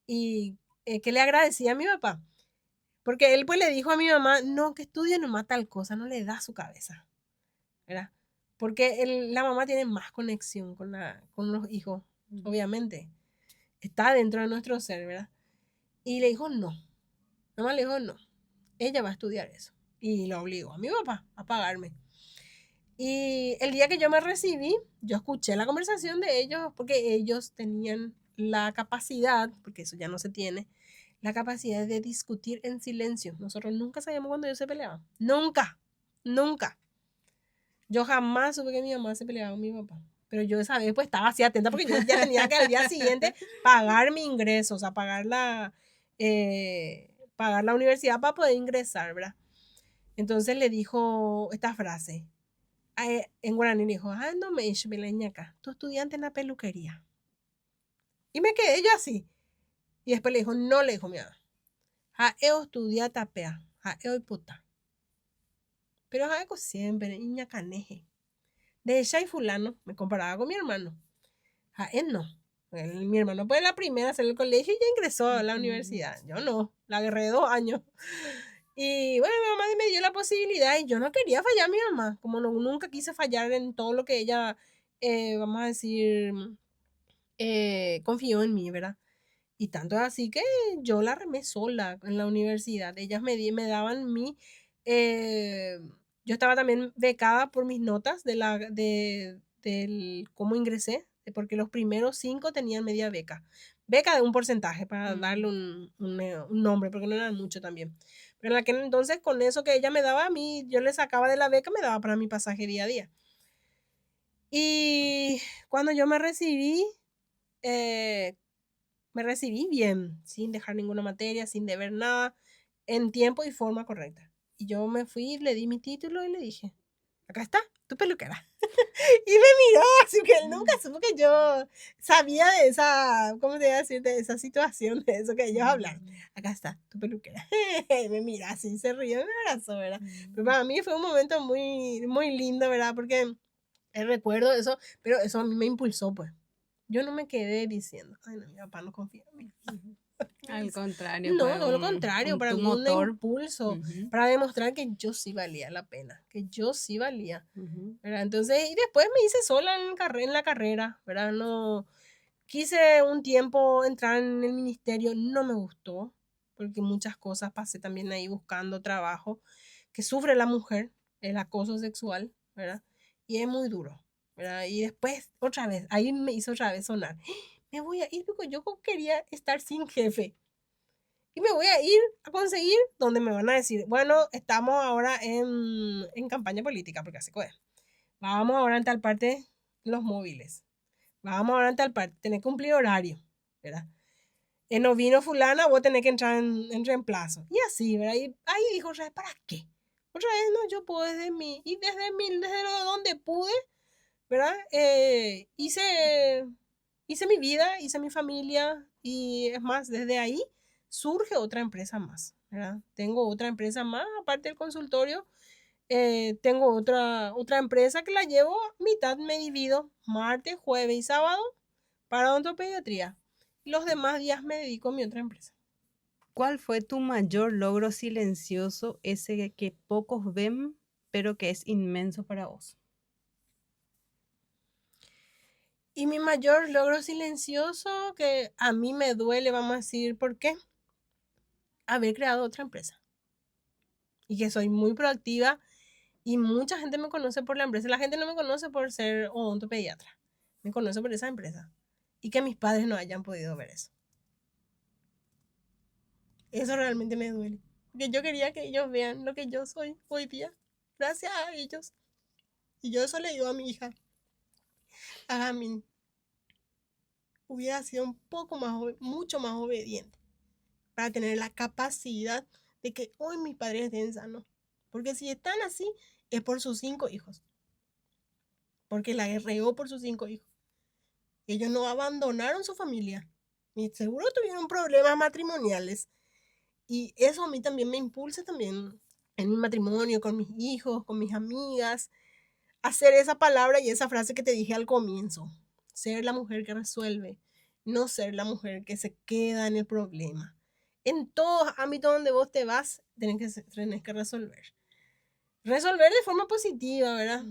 y que le agradecía a mi papá. Porque él pues le dijo a mi mamá, no, que estudie nomás tal cosa, no le da su cabeza, ¿verdad? porque la mamá tiene más conexión con los hijos, obviamente. Está dentro de nuestro ser, ¿verdad? Y le dijo no. Mamá le dijo no. Ella va a estudiar eso. Y lo obligó a mi papá a pagarme. Y el día que yo me recibí, yo escuché la conversación de ellos porque ellos tenían la capacidad, porque eso ya no se tiene, la capacidad de discutir en silencio. Nosotros nunca sabíamos cuando ellos se peleaban. Nunca, nunca. Yo jamás supe que mi mamá se peleaba con mi papá. Pero yo esa vez pues estaba así atenta porque yo ya tenía que al día siguiente pagar mi ingreso, o sea, pagar la universidad para poder ingresar, ¿verdad? Entonces le dijo esta frase. En guaraní le dijo, no me acá, tu estudiante en la peluquería. Y me quedé yo así. Y después le dijo, no, le dijo mi mamá. Eo estudia tapea, eo puta. Pero algo siempre, niña caneje. De ella y fulano, me comparaba con mi hermano. Él no. Mi hermano fue la primera a hacer el colegio y ya ingresó a la universidad. Yo no, la agarré 2 años. Y bueno, mi mamá me dio la posibilidad y yo no quería fallar a mi mamá, como nunca quise fallar en todo lo que ella, vamos a decir, confió en mí, ¿verdad? Y tanto es así que yo la remé sola en la universidad. Ellas me daban eh, yo estaba también becada por mis notas del cómo ingresé, porque los primeros 5 tenían media beca. Beca de un porcentaje para darle un nombre, porque no eran mucho también. Pero en aquel entonces, con eso que ella me daba a mí, yo le sacaba de la beca, me daba para mi pasaje día a día. Y cuando yo me recibí bien, sin dejar ninguna materia, sin deber nada, en tiempo y forma correcta. Y yo me fui, le di mi título y le dije, acá está, tu peluquera. Y me miró, así que él nunca supo que yo sabía de esa, ¿cómo te voy a decir? De esa situación, de eso que ellos hablan. Acá está, tu peluquera. Y me mira así, se rió y me abrazó, ¿verdad? Pero para mí fue un momento muy, muy lindo, ¿verdad? Porque recuerdo eso, pero eso a mí me impulsó, pues. Yo no me quedé diciendo, ay, no, mi papá no confía en mí.
Al contrario,
No,
fue
todo lo contrario, para
tu
mí un
motor.
impulso para demostrar que yo sí valía la pena, que yo sí valía, ¿verdad? Entonces, y después me hice sola en la carrera, ¿verdad? No, quise un tiempo entrar en el ministerio, no me gustó, porque muchas cosas pasé también ahí buscando trabajo, que sufre la mujer, el acoso sexual, ¿verdad? Y es muy duro, ¿verdad? Y después, otra vez, ahí me hizo otra vez sonar, me voy a ir porque yo quería estar sin jefe. Y me voy a ir a conseguir donde me van a decir, bueno, estamos ahora en campaña política, porque así es. Vamos ahora en tal parte los móviles. Vamos ahora en tal parte, tenés que cumplir horario, ¿verdad? No vino fulana, vos tenés que entrar en reemplazo. Y así, ¿verdad? Y ahí dijo, ¿para qué? Otra vez, no, yo puedo desde mí. Y desde donde pude, ¿verdad? Hice mi vida, hice mi familia y es más, desde ahí surge otra empresa más, ¿verdad? Tengo otra empresa más, aparte del consultorio, tengo otra empresa que la llevo mitad, me divido martes, jueves y sábado para odontopediatría. Los demás días me dedico a mi otra empresa.
¿Cuál fue tu mayor logro silencioso, ese que pocos ven, pero que es inmenso para vos?
Y mi mayor logro silencioso, que a mí me duele, vamos a decir, ¿por qué? Haber creado otra empresa. Y que soy muy proactiva y mucha gente me conoce por la empresa. La gente no me conoce por ser odontopediatra. Me conoce por esa empresa. Y que mis padres no hayan podido ver eso. Eso realmente me duele. Porque yo quería que ellos vean lo que yo soy hoy día. Gracias a ellos. Y yo eso le digo a mi hija. A mí hubiera sido un poco más, mucho más obediente. Para tener la capacidad de que hoy mis padres estén sanos. Porque si están así, es por sus 5 hijos. Porque la guerreó por sus 5 hijos. Ellos no abandonaron su familia. Y seguro tuvieron problemas matrimoniales. Y eso a mí también me impulsa también en mi matrimonio, con mis hijos, con mis amigas, hacer esa palabra y esa frase que te dije al comienzo. Ser la mujer que resuelve, no ser la mujer que se queda en el problema. En todos ámbitos donde vos te vas, tenés que resolver. Resolver de forma positiva, ¿verdad?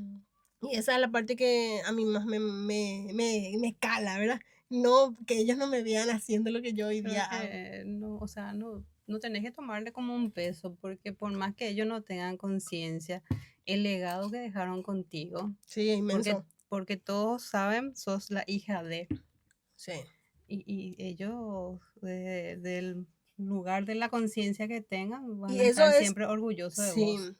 Y esa es la parte que a mí más me cala, ¿verdad? No, que ellos no me vean haciendo lo que yo hoy
Creo
día hago.
que no, o sea, no tenés que tomarle como un peso, porque por más que ellos no tengan conciencia, el legado que dejaron contigo,
Sí,
porque,
inmenso.
porque todos saben, sos la hija de,
Sí.
y ellos del lugar de la conciencia que tengan, van
Y
a
eso
estar
es,
siempre orgullosos de
sí,
vos.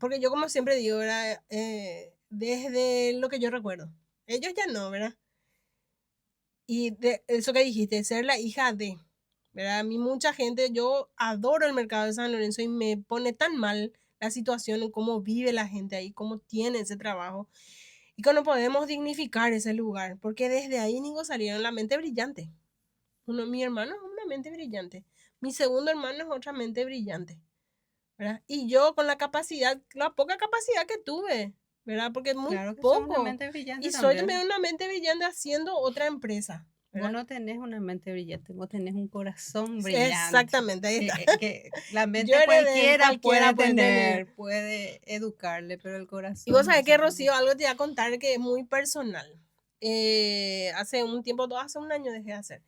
porque yo como siempre digo, ¿verdad? Desde lo que yo recuerdo. Ellos ya no, ¿verdad? Y de eso que dijiste, ser la hija de, ¿verdad? A mí mucha gente, yo adoro el mercado de San Lorenzo y me pone tan mal la situación en cómo vive la gente ahí, cómo tiene ese trabajo y que no podemos dignificar ese lugar, porque desde ahí Nico salieron la mente brillante. Mi hermano es una mente brillante, mi segundo hermano es otra mente brillante, ¿verdad? Y yo con la capacidad, la poca capacidad que tuve, ¿verdad? Porque es muy
Claro que sos una
poco.
mente brillante
Y soy también
también.
una mente brillante haciendo otra empresa,
Vos
¿verdad?
no tenés una mente brillante, vos tenés un corazón brillante,
Exactamente, ahí está.
que la
Yo
mente
heredé,
cualquiera
cualquiera
puede
puede tener.
tener, puede educarle, pero el
Y vos
corazón, o
sabés que,
sea,
Rocío, algo te voy a contar que es muy personal. Hace un tiempo, hace un año dejé de hacer.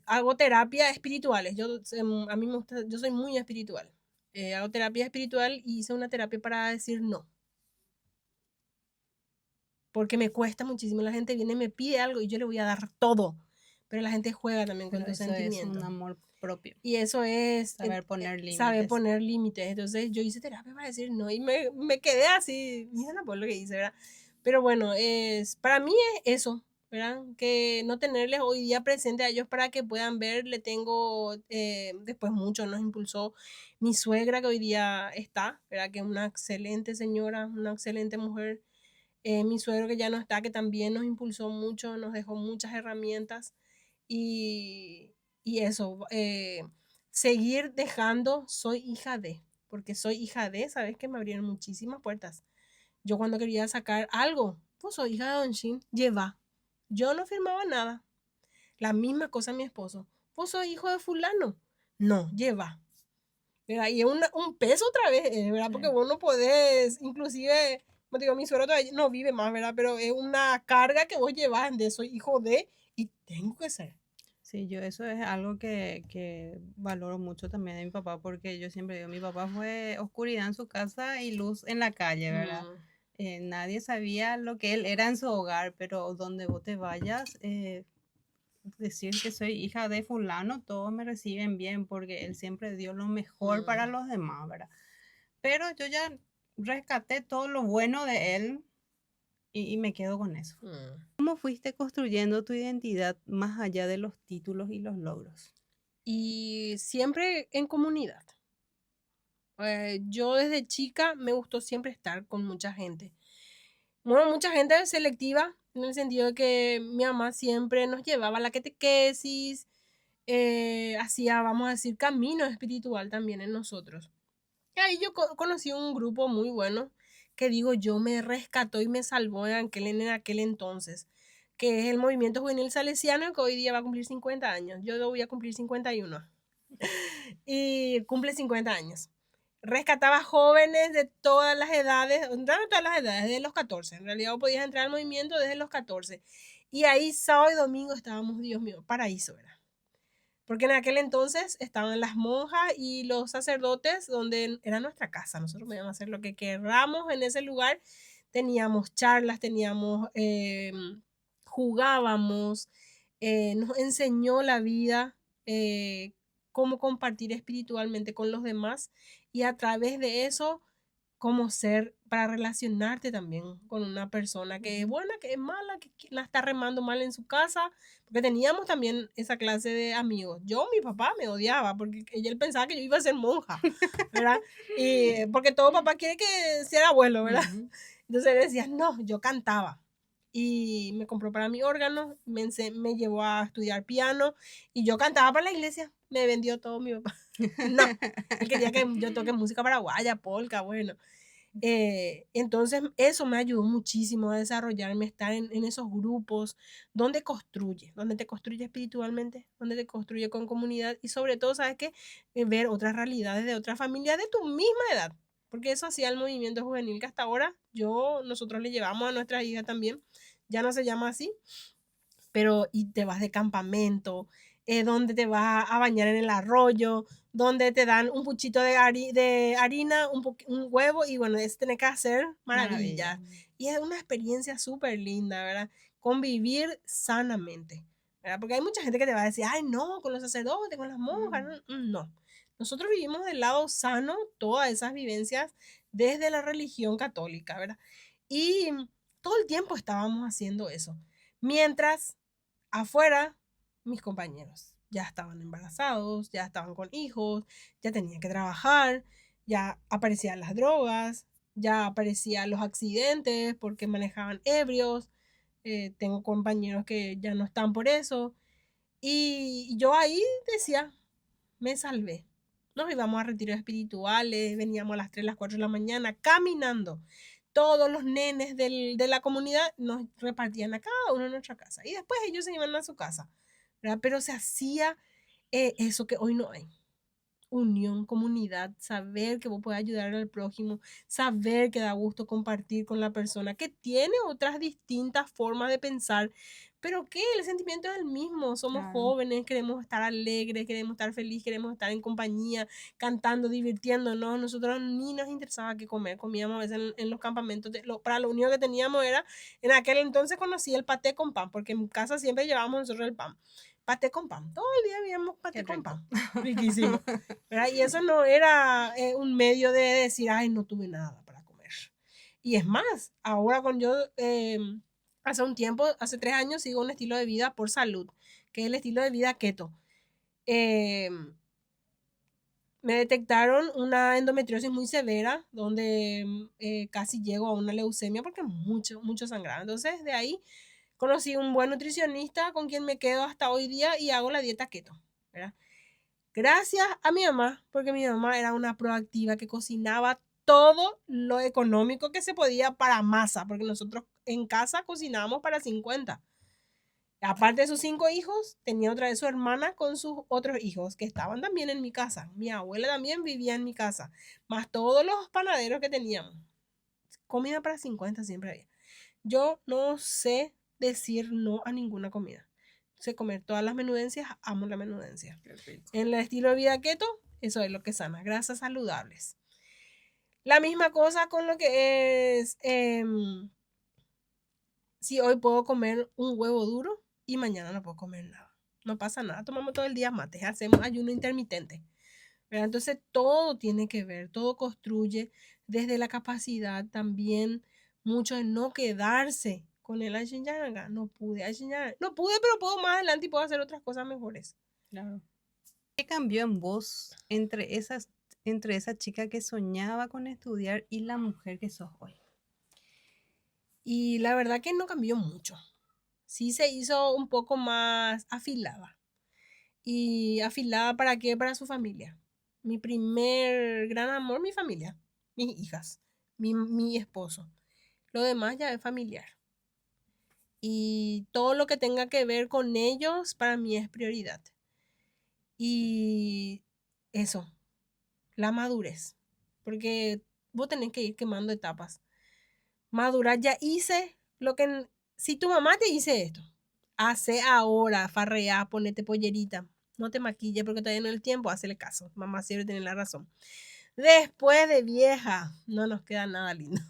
Hago terapias espirituales. A mí me gusta, yo soy muy espiritual. Hago terapia espiritual y hice una terapia para decir no. Porque me cuesta muchísimo. La gente viene y me pide algo y yo le voy a dar todo. Pero la gente juega también con
pero
tus
eso es un
sentimientos.
amor propio,
Y eso es
saber poner
saber
límites.
poner límites. Entonces yo hice terapia para decir no y me quedé así, mira por lo que hice, ¿verdad? Pero bueno, para mí es eso, ¿verdad? Que no tenerles hoy día presente a ellos para que puedan ver, le tengo, después mucho nos impulsó mi suegra que hoy día está, ¿verdad? Que es una excelente señora, una excelente mujer. Mi suegro que ya no está, que también nos impulsó mucho, nos dejó muchas herramientas y, y eso, seguir dejando, soy hija de, porque soy hija de, sabes que me abrieron muchísimas puertas. Yo cuando quería sacar algo, pues soy hija de Don Shin, lleva. Yo no firmaba nada. La misma cosa mi esposo. Pues soy hijo de fulano. No, lleva. ¿Verdad? Y es un peso otra vez, ¿verdad? Porque
Sí.
vos no podés, inclusive, como te digo, mi suegro todavía no vive más, ¿verdad? Pero es una carga que vos llevas de soy hijo de y tengo que ser.
Sí, yo eso es algo que valoro mucho también de mi papá, porque yo siempre digo, mi papá fue oscuridad en su casa y luz en la calle, ¿verdad?
Mm,
Nadie sabía lo que él era en su hogar, pero donde vos te vayas, decir que soy hija de fulano, todos me reciben bien porque él siempre dio lo mejor para
mm,
los demás, ¿verdad? Pero yo ya rescaté todo lo bueno de él y me quedo con eso.
mm.
¿Cómo fuiste construyendo tu identidad más allá de los títulos y los logros?
Y siempre en comunidad. Yo desde chica me gustó siempre estar con mucha gente. Bueno, mucha gente selectiva, en el sentido de que mi mamá siempre nos llevaba a la catequesis, hacía, vamos a decir, camino espiritual también en nosotros. Y ahí yo conocí un grupo muy bueno que digo yo me rescató y me salvó en aquel entonces, que es el Movimiento Juvenil Salesiano, que hoy día va a cumplir 50 años. Yo voy a cumplir 51 y cumple 50 años. Rescataba jóvenes de todas las edades, no de todas las edades, desde los 14. En realidad podías entrar al movimiento desde los 14. Y ahí sábado y domingo estábamos, Dios mío, paraíso era. Porque en aquel entonces estaban las monjas y los sacerdotes, donde era nuestra casa. Nosotros podíamos hacer lo que queramos en ese lugar. Teníamos charlas, jugábamos, nos enseñó la vida, cómo compartir espiritualmente con los demás y a través de eso cómo ser para relacionarte también con una persona que es
Ujú.
buena, que es mala, que la está remando mal en su casa, porque teníamos también esa clase de amigos. Yo, mi papá me odiaba porque él pensaba que yo iba a ser monja, ¿verdad? Y porque todo papá quiere que sea abuelo, ¿verdad?
Ujú.
Entonces él decía, no, yo cantaba. Y me compró para mi órgano, me llevó a estudiar piano y yo cantaba para la iglesia. Me vendió todo mi papá. No, él quería que yo toque música paraguaya, polka, bueno. Entonces, eso me ayudó muchísimo a desarrollarme, estar en esos grupos donde te construye espiritualmente, donde te construye con comunidad y sobre todo, ¿sabes qué? Ver otras realidades de otras familias de tu misma edad. porque eso hacía el movimiento juvenil que hasta ahora nosotros le llevamos a nuestras hijas también, ya no se llama así, pero y te vas de campamento, donde te vas a bañar en el arroyo, donde te dan un puchito de harina, un huevo y bueno, eso tenés que hacer maravillas. Y es una experiencia súper linda, ¿verdad? Convivir sanamente, ¿verdad? Porque hay mucha gente que te va a decir, ay, no, con los sacerdotes, con las monjas, no. Nosotros vivimos del lado sano todas esas vivencias desde la religión católica, ¿verdad? Y todo el tiempo estábamos haciendo eso. Mientras afuera, mis compañeros ya estaban embarazados, ya estaban con hijos, ya tenían que trabajar, ya aparecían las drogas, ya aparecían los accidentes porque manejaban ebrios. Tengo compañeros que ya no están por eso. Y yo ahí decía, me salvé. Nos íbamos a retiros espirituales, veníamos a las 3, las 4 de la mañana caminando. Todos los nenes de la comunidad nos repartían a cada uno en nuestra casa. Y después ellos se iban a su casa, ¿verdad? Pero se hacía eso que hoy no hay. Unión, comunidad, saber que vos puedes ayudar al prójimo, saber que da gusto compartir con la persona que tiene otras distintas formas de pensar, pero que el sentimiento es el mismo, somos jóvenes, queremos estar alegres, queremos estar felices, queremos estar en compañía, cantando, divirtiéndonos, nosotros ni nos interesaba qué comer, comíamos a veces en los campamentos, para lo único que teníamos era, en aquel entonces conocí el paté con pan, porque en casa siempre llevábamos nosotros el pan. Paté con pan. Todo el día vivíamos paté con pan. Riquísimo. ¿Verdad? Y eso no era un medio de decir, ay, no tuve nada para comer. Y es más, ahora cuando yo, hace un tiempo, hace 3 años, sigo un estilo de vida por salud, que es el estilo de vida keto. Me detectaron una endometriosis muy severa, donde casi llego a una leucemia porque mucho, mucho sangrado. Entonces, de ahí conocí un buen nutricionista con quien me quedo hasta hoy día y hago la dieta keto, ¿verdad? Gracias a mi mamá, porque mi mamá era una proactiva que cocinaba todo lo económico que se podía para masa, porque nosotros en casa cocinábamos para 50. Aparte de sus 5 hijos, tenía otra de su hermana con sus otros hijos que estaban también en mi casa. Mi abuela también vivía en mi casa, más todos los panaderos que teníamos. Comida para 50 siempre había. Yo no sé decir no a ninguna comida. Sé comer todas las menudencias, amo la menudencia. En el estilo de vida keto, eso es lo que sana, grasas saludables. La misma cosa con lo que es, si hoy puedo comer un huevo duro y mañana no puedo comer nada. No pasa nada, tomamos todo el día mate, hacemos ayuno intermitente. ¿Verdad? Entonces todo tiene que ver, todo construye desde la capacidad también mucho de no quedarse con el Aishinyanga. No pude, no pude, pero puedo más adelante y puedo hacer otras cosas mejores.
Claro. ¿Qué cambió en vos entre esa chica que soñaba con estudiar y la mujer que sos hoy?
Y la verdad que no cambió mucho. Sí se hizo un poco más afilada. ¿Y afilada para qué? Para su familia. Mi primer gran amor, mi familia, mis hijas, mi esposo. Lo demás ya es familiar. Y todo lo que tenga que ver con ellos para mí es prioridad. Y eso, la madurez. Porque vos tenés que ir quemando etapas. Madurar, ya hice lo que... Si tu mamá te dice esto, hace ahora, farrea, ponete pollerita, no te maquilles porque todavía no es el tiempo, hazle caso. Mamá siempre tiene la razón. Después de vieja, no nos queda nada lindo.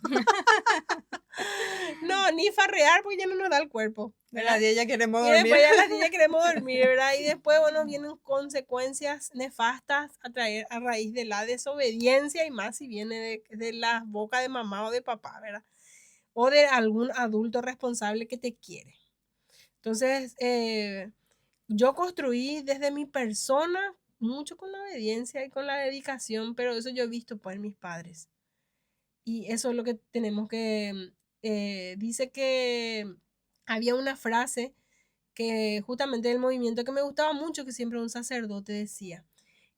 No, ni farrear porque ya no nos da el cuerpo.
A las 10 ya queremos
Y
dormir.
después ya a las 10 ya queremos dormir, ¿verdad? Y después, bueno, vienen consecuencias nefastas a raíz de la desobediencia y más si viene de la boca de mamá o de papá, ¿verdad? O de algún adulto responsable que te quiere. Entonces, yo construí desde mi persona mucho con la obediencia y con la dedicación, pero eso yo he visto pues en mis padres. Y eso es lo que tenemos que... dice que había una frase que justamente del movimiento que me gustaba mucho, que siempre un sacerdote decía,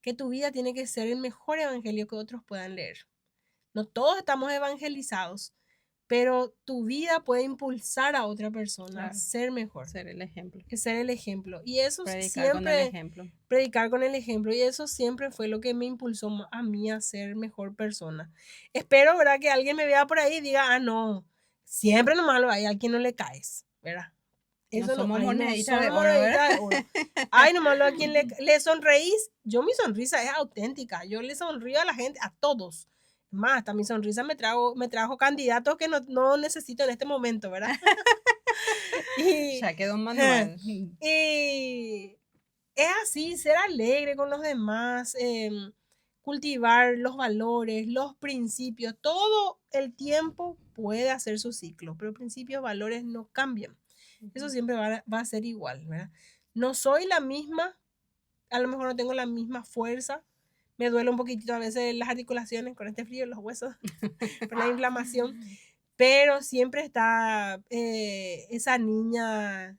que tu vida tiene que ser el mejor evangelio que otros puedan leer. No todos estamos evangelizados, pero tu vida puede impulsar a otra persona a
Claro.
ser mejor,
Ser el ejemplo.
que ser el ejemplo. Y eso
Predicar con el
siempre,
ejemplo.
predicar con el ejemplo, y eso siempre fue lo que me impulsó a mí a ser mejor persona. Espero, ¿verdad? Que alguien me vea por ahí y diga, ah, no, siempre nomás hay a quien no le caes, ¿verdad?
No
Eso no,
somos
ay, no
moneditas de
son
oro, ¿verdad?
moneditas de oro. Ay, nomás a quien le sonreís, yo mi sonrisa es auténtica, yo le sonrío a la gente, a todos. Más, hasta mi sonrisa me trajo candidatos que no necesito en este momento, ¿verdad? Y,
Ya quedó un manual.
y es así, ser alegre con los demás, cultivar los valores, los principios, todo el tiempo puede hacer su ciclo, pero principios, valores no cambian. Eso siempre va a ser igual, ¿verdad? No soy la misma, a lo mejor no tengo la misma fuerza, me duele un poquitito a veces las articulaciones con este frío, los huesos, por la inflamación, pero siempre está esa niña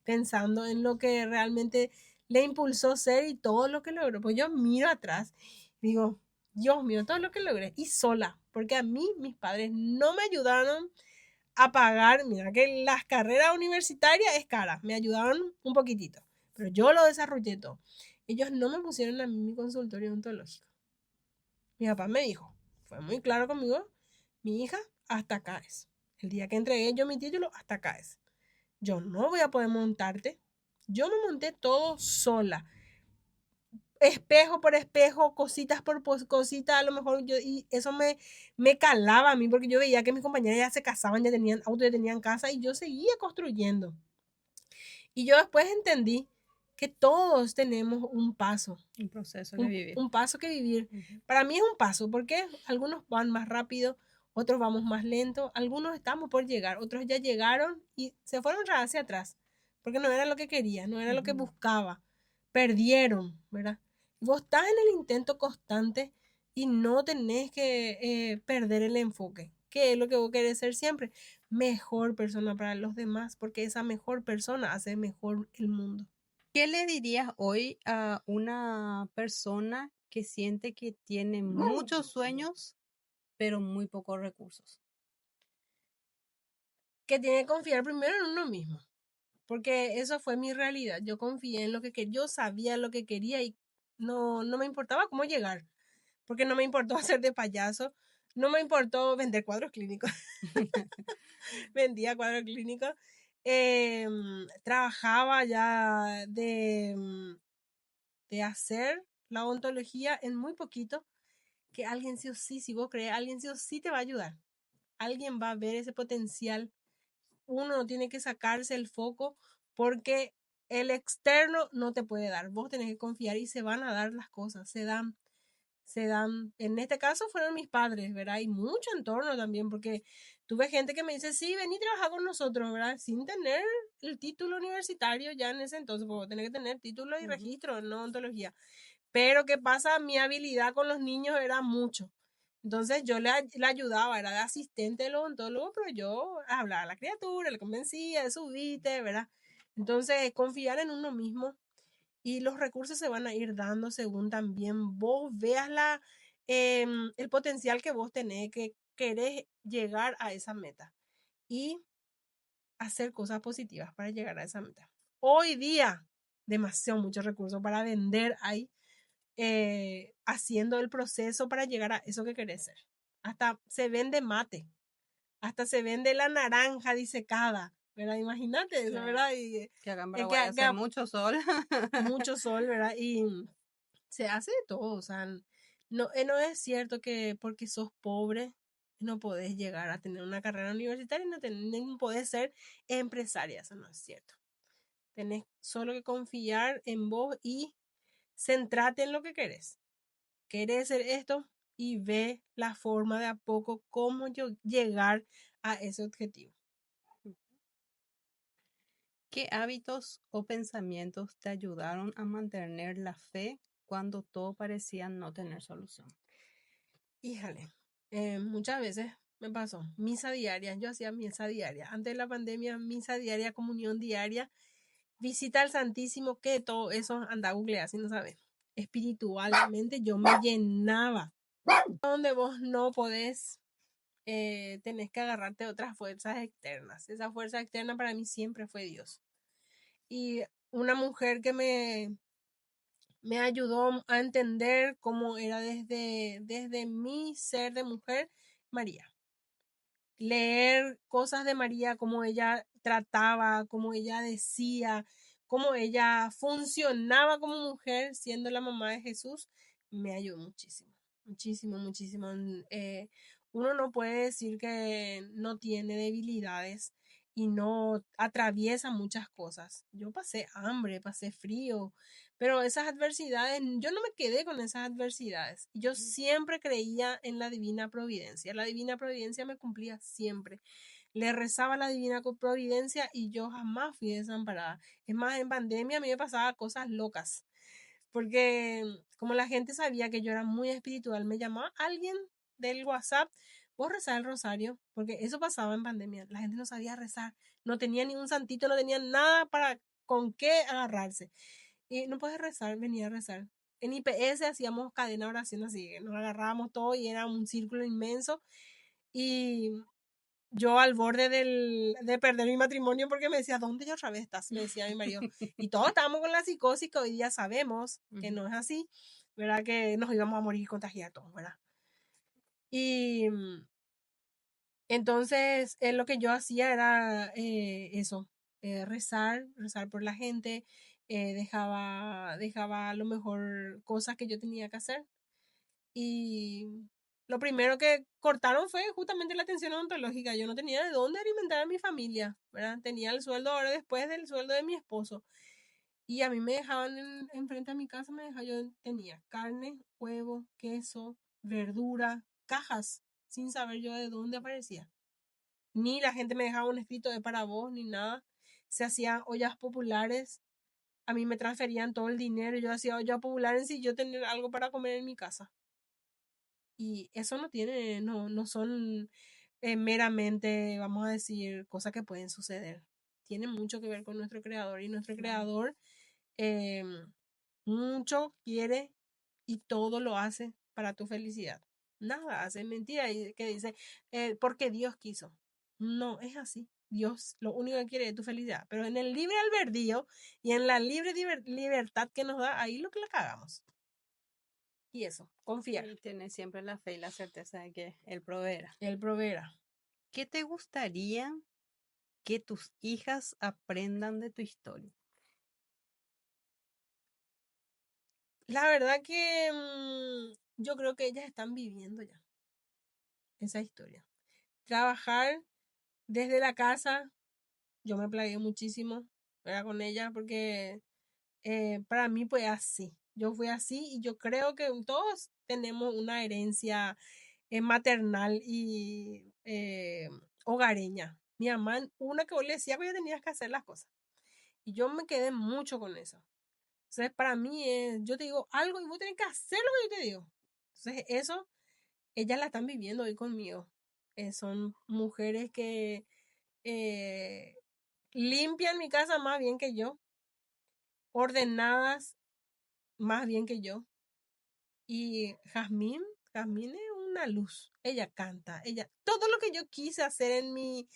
pensando en lo que realmente le impulsó ser y todo lo que logró. Pues yo miro atrás y digo, Dios mío, todo lo que logré y sola, porque a mí mis padres no me ayudaron a pagar, mira que las carreras universitarias es cara, me ayudaron un poquitito, pero yo lo desarrollé todo. Ellos no me pusieron a mí mi consultorio ontológico. Mi papá me dijo, fue muy claro conmigo, mi hija, hasta acá es. El día que entregué yo mi título, hasta acá es. Yo no voy a poder montarte. Yo me monté todo sola. Espejo por espejo, cositas por cositas, a lo mejor yo, y eso me calaba a mí, porque yo veía que mis compañeras ya se casaban, ya tenían auto, ya tenían casa, y yo seguía construyendo. Y yo después entendí que todos tenemos un paso,
Un proceso que vivir.
un paso que vivir. Para mí es un paso, porque algunos van más rápido, otros vamos más lento, algunos estamos por llegar, otros ya llegaron y se fueron hacia atrás, porque no era lo que quería, no era lo que buscaba, perdieron, ¿verdad? Vos estás en el intento constante y no tenés que perder el enfoque, que es lo que vos querés ser siempre, mejor persona para los demás, porque esa mejor persona hace mejor el mundo.
¿Qué le dirías hoy a una persona que siente que tiene muchos sueños, pero muy pocos recursos?
Que tiene que confiar primero en uno mismo, porque eso fue mi realidad. Yo confié en lo que quería, yo sabía lo que quería y no me importaba cómo llegar, porque no me importó hacer de payaso, no me importó vender cuadros clínicos, vendía cuadros clínicos, trabajaba ya de hacer la odontología en muy poquito, que alguien sí o sí, si vos crees, alguien sí o sí te va a ayudar, alguien va a ver ese potencial. Uno no tiene que sacarse el foco porque el externo no te puede dar. Vos tenés que confiar y se van a dar las cosas, se dan, se dan. En este caso fueron mis padres, ¿verdad? Y mucho entorno también, porque tuve gente que me dice, sí, ven y trabaja con nosotros, ¿verdad? Sin tener el título universitario ya en ese entonces, porque tenés que tener título y registro en odontología. Pero ¿qué pasa? Mi habilidad con los niños era mucho. Entonces yo le ayudaba, era de asistente del odontólogo, pero yo hablaba a la criatura, le convencía de subirte, ¿verdad? Entonces confiar en uno mismo y los recursos se van a ir dando según también vos veas el potencial que vos tenés, que querés llegar a esa meta y hacer cosas positivas para llegar a esa meta. Hoy día, demasiado muchos recursos para vender hay haciendo el proceso para llegar a eso que querés ser. Hasta se vende mate, hasta se vende la naranja disecada, ¿verdad? Imagínate eso,
Sí.
¿verdad? Y,
Que acá en
que,
Paraguay hace mucho sol.
mucho sol, ¿verdad? Y se hace de todo, o sea, no es cierto que porque sos pobre no podés llegar a tener una carrera universitaria y no podés ser empresaria, eso no es cierto. Tenés solo que confiar en vos y centrate en lo que querés. Querés hacer esto y ve la forma de a poco cómo llegar a ese objetivo.
¿Qué hábitos o pensamientos te ayudaron a mantener la fe cuando todo parecía no tener solución?
Híjale, muchas veces me pasó, misa diaria, yo hacía misa diaria, antes de la pandemia, misa diaria, comunión diaria, visita al Santísimo, que todo eso anda a googlear, si no sabes. Espiritualmente yo me llenaba, donde vos no podés tenés que agarrarte de otras fuerzas externas. Esa fuerza externa para mí siempre fue Dios. Y una mujer que me ayudó a entender cómo era desde mi ser de mujer, María. Leer cosas de María, cómo ella trataba, cómo ella decía, cómo ella funcionaba como mujer siendo la mamá de Jesús, me ayudó muchísimo, muchísimo, muchísimo. Uno no puede decir que no tiene debilidades y no atraviesa muchas cosas. Yo pasé hambre, pasé frío, pero esas adversidades, yo no me quedé con esas adversidades. Yo siempre creía en la divina providencia. La divina providencia me cumplía siempre. Le rezaba a la divina providencia y yo jamás fui desamparada. Es más, en pandemia a mí me pasaba cosas locas. Porque como la gente sabía que yo era muy espiritual, me llamaba alguien del WhatsApp, vos rezar el rosario, porque eso pasaba en pandemia. La gente no sabía rezar, no tenía ni un santito, no tenía nada para con qué agarrarse. Y no puedes rezar, venía a rezar. En IPS hacíamos cadena de oración así, nos agarrábamos todo y era un círculo inmenso. Y yo al borde de perder mi matrimonio porque me decía, ¿dónde ya otra vez estás? Me decía mi marido. Y todos estábamos con la psicosis que hoy día sabemos que no es así, ¿verdad? Que nos íbamos a morir contagiados, ¿verdad? Y entonces lo que yo hacía era eso, rezar por la gente, dejaba a lo mejor cosas que yo tenía que hacer. Y lo primero que cortaron fue justamente la atención odontológica. Yo no tenía de dónde alimentar a mi familia, ¿verdad? Tenía el sueldo ahora después del sueldo de mi esposo. Y a mí me dejaban enfrente a mi casa, yo tenía carne, huevo, queso, verdura, cajas, sin saber yo de dónde aparecía. Ni la gente me dejaba un escrito de para vos, ni nada. Se hacían ollas populares. A mí me transferían todo el dinero. Yo hacía ollas populares y yo tener algo para comer en mi casa. Y eso no son meramente, vamos a decir, cosas que pueden suceder. Tiene mucho que ver con nuestro creador y nuestro creador eh, mucho quiere y todo lo hace para tu felicidad. Nada hace mentira y que dice, porque Dios quiso. No, es así. Dios lo único que quiere es tu felicidad. Pero en el libre albedrío y en la libre libertad que nos da, ahí lo que la cagamos. Y eso, confiar.
Y tener siempre la fe y la certeza de que Él proveerá.
Él proveerá.
¿Qué te gustaría que tus hijas aprendan de tu historia?
La verdad que yo creo que ellas están viviendo ya esa historia. Trabajar desde la casa, yo me plagué muchísimo, ¿verdad? Con ella porque para mí fue así. Yo fui así y yo creo que todos tenemos una herencia maternal y hogareña. Mi mamá, una que vos le decía que yo tenías que hacer las cosas. Y yo me quedé mucho con eso. Entonces, para mí es, yo te digo algo y vos tenés que hacer lo que yo te digo. Entonces, eso, ellas la están viviendo hoy conmigo. Son mujeres que eh, limpian mi casa más bien que yo, ordenadas más bien que yo. Y Jazmín es una luz. Ella canta, ella, todo lo que yo quise hacer en mi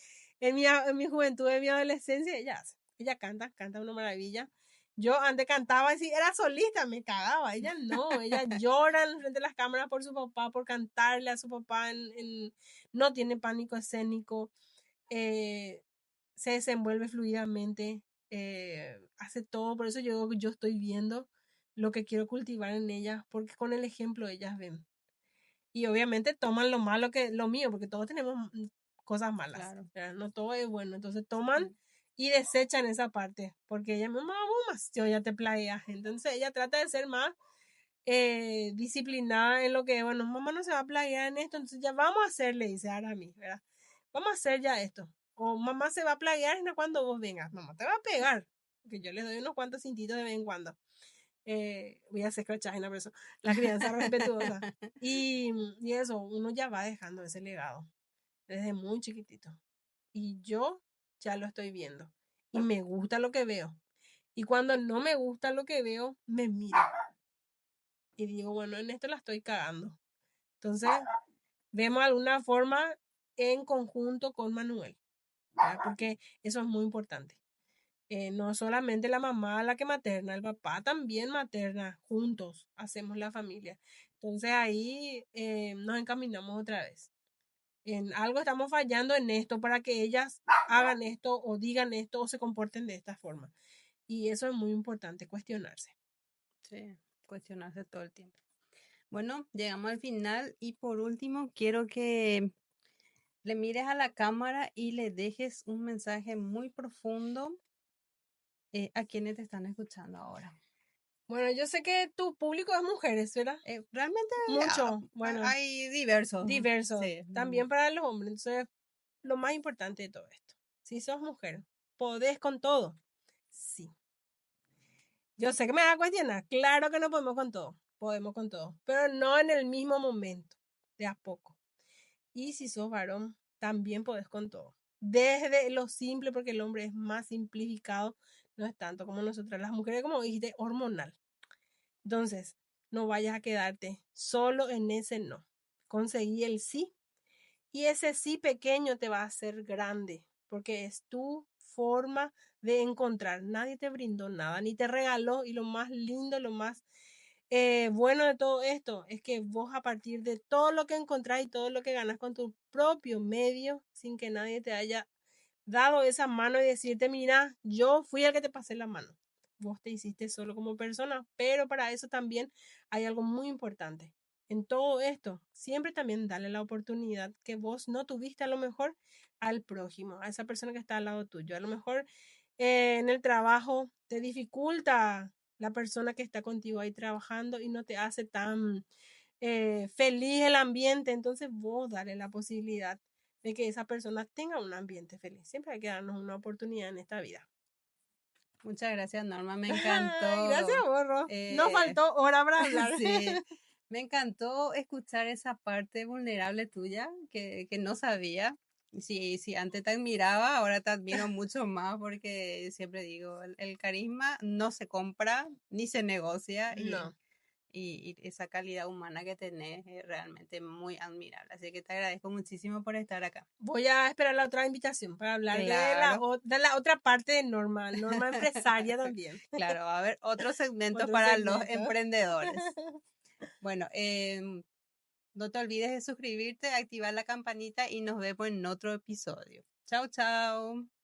juventud, en mi adolescencia, ella hace. Ella canta una maravilla. Yo antes cantaba así, era solista, me cagaba. Ella no, ella llora en frente de las cámaras por su papá, por cantarle a su papá, no tiene pánico escénico, se desenvuelve fluidamente, hace todo. Por eso yo estoy viendo lo que quiero cultivar en ellas, porque con el ejemplo ellas ven. Y obviamente toman lo malo que lo mío, porque todos tenemos cosas malas,
Claro.
¿verdad? No todo es bueno. Entonces toman
Mm.
y desechan esa parte, porque ella, mamá, más, yo ya te plagueas. Entonces ella trata de ser más disciplinada en lo que, bueno, mamá no se va a plaguear en esto, entonces ya vamos a hacerle, dice ahora a mí, ¿verdad? Vamos a hacer ya esto. O mamá se va a plaguear cuando vos vengas, mamá te va a pegar, porque yo les doy unos cuantos cintitos de vez en cuando. Voy a hacer crachajena por eso, la crianza respetuosa. Y eso, uno ya va dejando ese legado desde muy chiquitito. Y yo ya lo estoy viendo. Y me gusta lo que veo. Y cuando no me gusta lo que veo, me miro. Y digo, bueno, en esto la estoy cagando. Entonces, vemos alguna forma en conjunto con Manuel, ¿verdad? Porque eso es muy importante. No solamente la mamá la que materna, el papá también materna, juntos hacemos la familia. Entonces ahí nos encaminamos otra vez. En algo estamos fallando en esto para que ellas hagan esto o digan esto o se comporten de esta forma. Y eso es muy importante, cuestionarse.
Sí, cuestionarse todo el tiempo. Bueno, llegamos al final y por último quiero que le mires a la cámara y le dejes un mensaje muy profundo a quienes te están escuchando ahora.
Bueno, yo sé que tu público es mujeres, ¿verdad?
Realmente
Mucho, bueno,
hay diversos.
diversos.
Sí.
También para los hombres. Entonces, lo más importante de todo esto, si sos mujer, ¿podés con todo? Sí. Yo sé que me va a cuestionar. Claro que no podemos con todo, pero no en el mismo momento, de a poco. Y si sos varón, también podés con todo. Desde lo simple, porque el hombre es más simplificado, no es tanto como nosotras las mujeres, como dijiste, hormonal. Entonces, no vayas a quedarte solo en ese no. Conseguí el sí y ese sí pequeño te va a hacer grande, porque es tu forma de encontrar. Nadie te brindó nada, ni te regaló. Y lo más lindo, lo más bueno de todo esto es que vos a partir de todo lo que encontrás y todo lo que ganas con tu propio medio, sin que nadie te haya dado esa mano y decirte, mira, yo fui el que te pasé la mano. Vos te hiciste solo como persona, pero para eso también hay algo muy importante. En todo esto, siempre también dale la oportunidad que vos no tuviste a lo mejor al prójimo, a esa persona que está al lado tuyo. A lo mejor en el trabajo te dificulta la persona que está contigo ahí trabajando y no te hace tan feliz el ambiente, entonces vos dale la posibilidad de que esa persona tenga un ambiente feliz. Siempre hay que darnos una oportunidad en esta vida.
Muchas gracias, Norma. Me
Gracias,
encantó.
Borro. Nos
eh,
faltó hora para hablar.
sí, me encantó escuchar esa parte vulnerable tuya que no sabía. Si antes te admiraba, ahora te admiro mucho más porque siempre digo, el carisma no se compra ni se negocia
No.
y esa calidad humana que tenés es realmente muy admirable. Así que te agradezco muchísimo por estar acá.
Voy a esperar la otra invitación para hablar
Claro,
de la otra parte de Norma, Norma empresaria también.
claro, va a haber otro segmento
Otro
para los
segmento.
emprendedores. Bueno, no te olvides de suscribirte, activar la campanita y nos vemos en otro episodio. Chao, chao.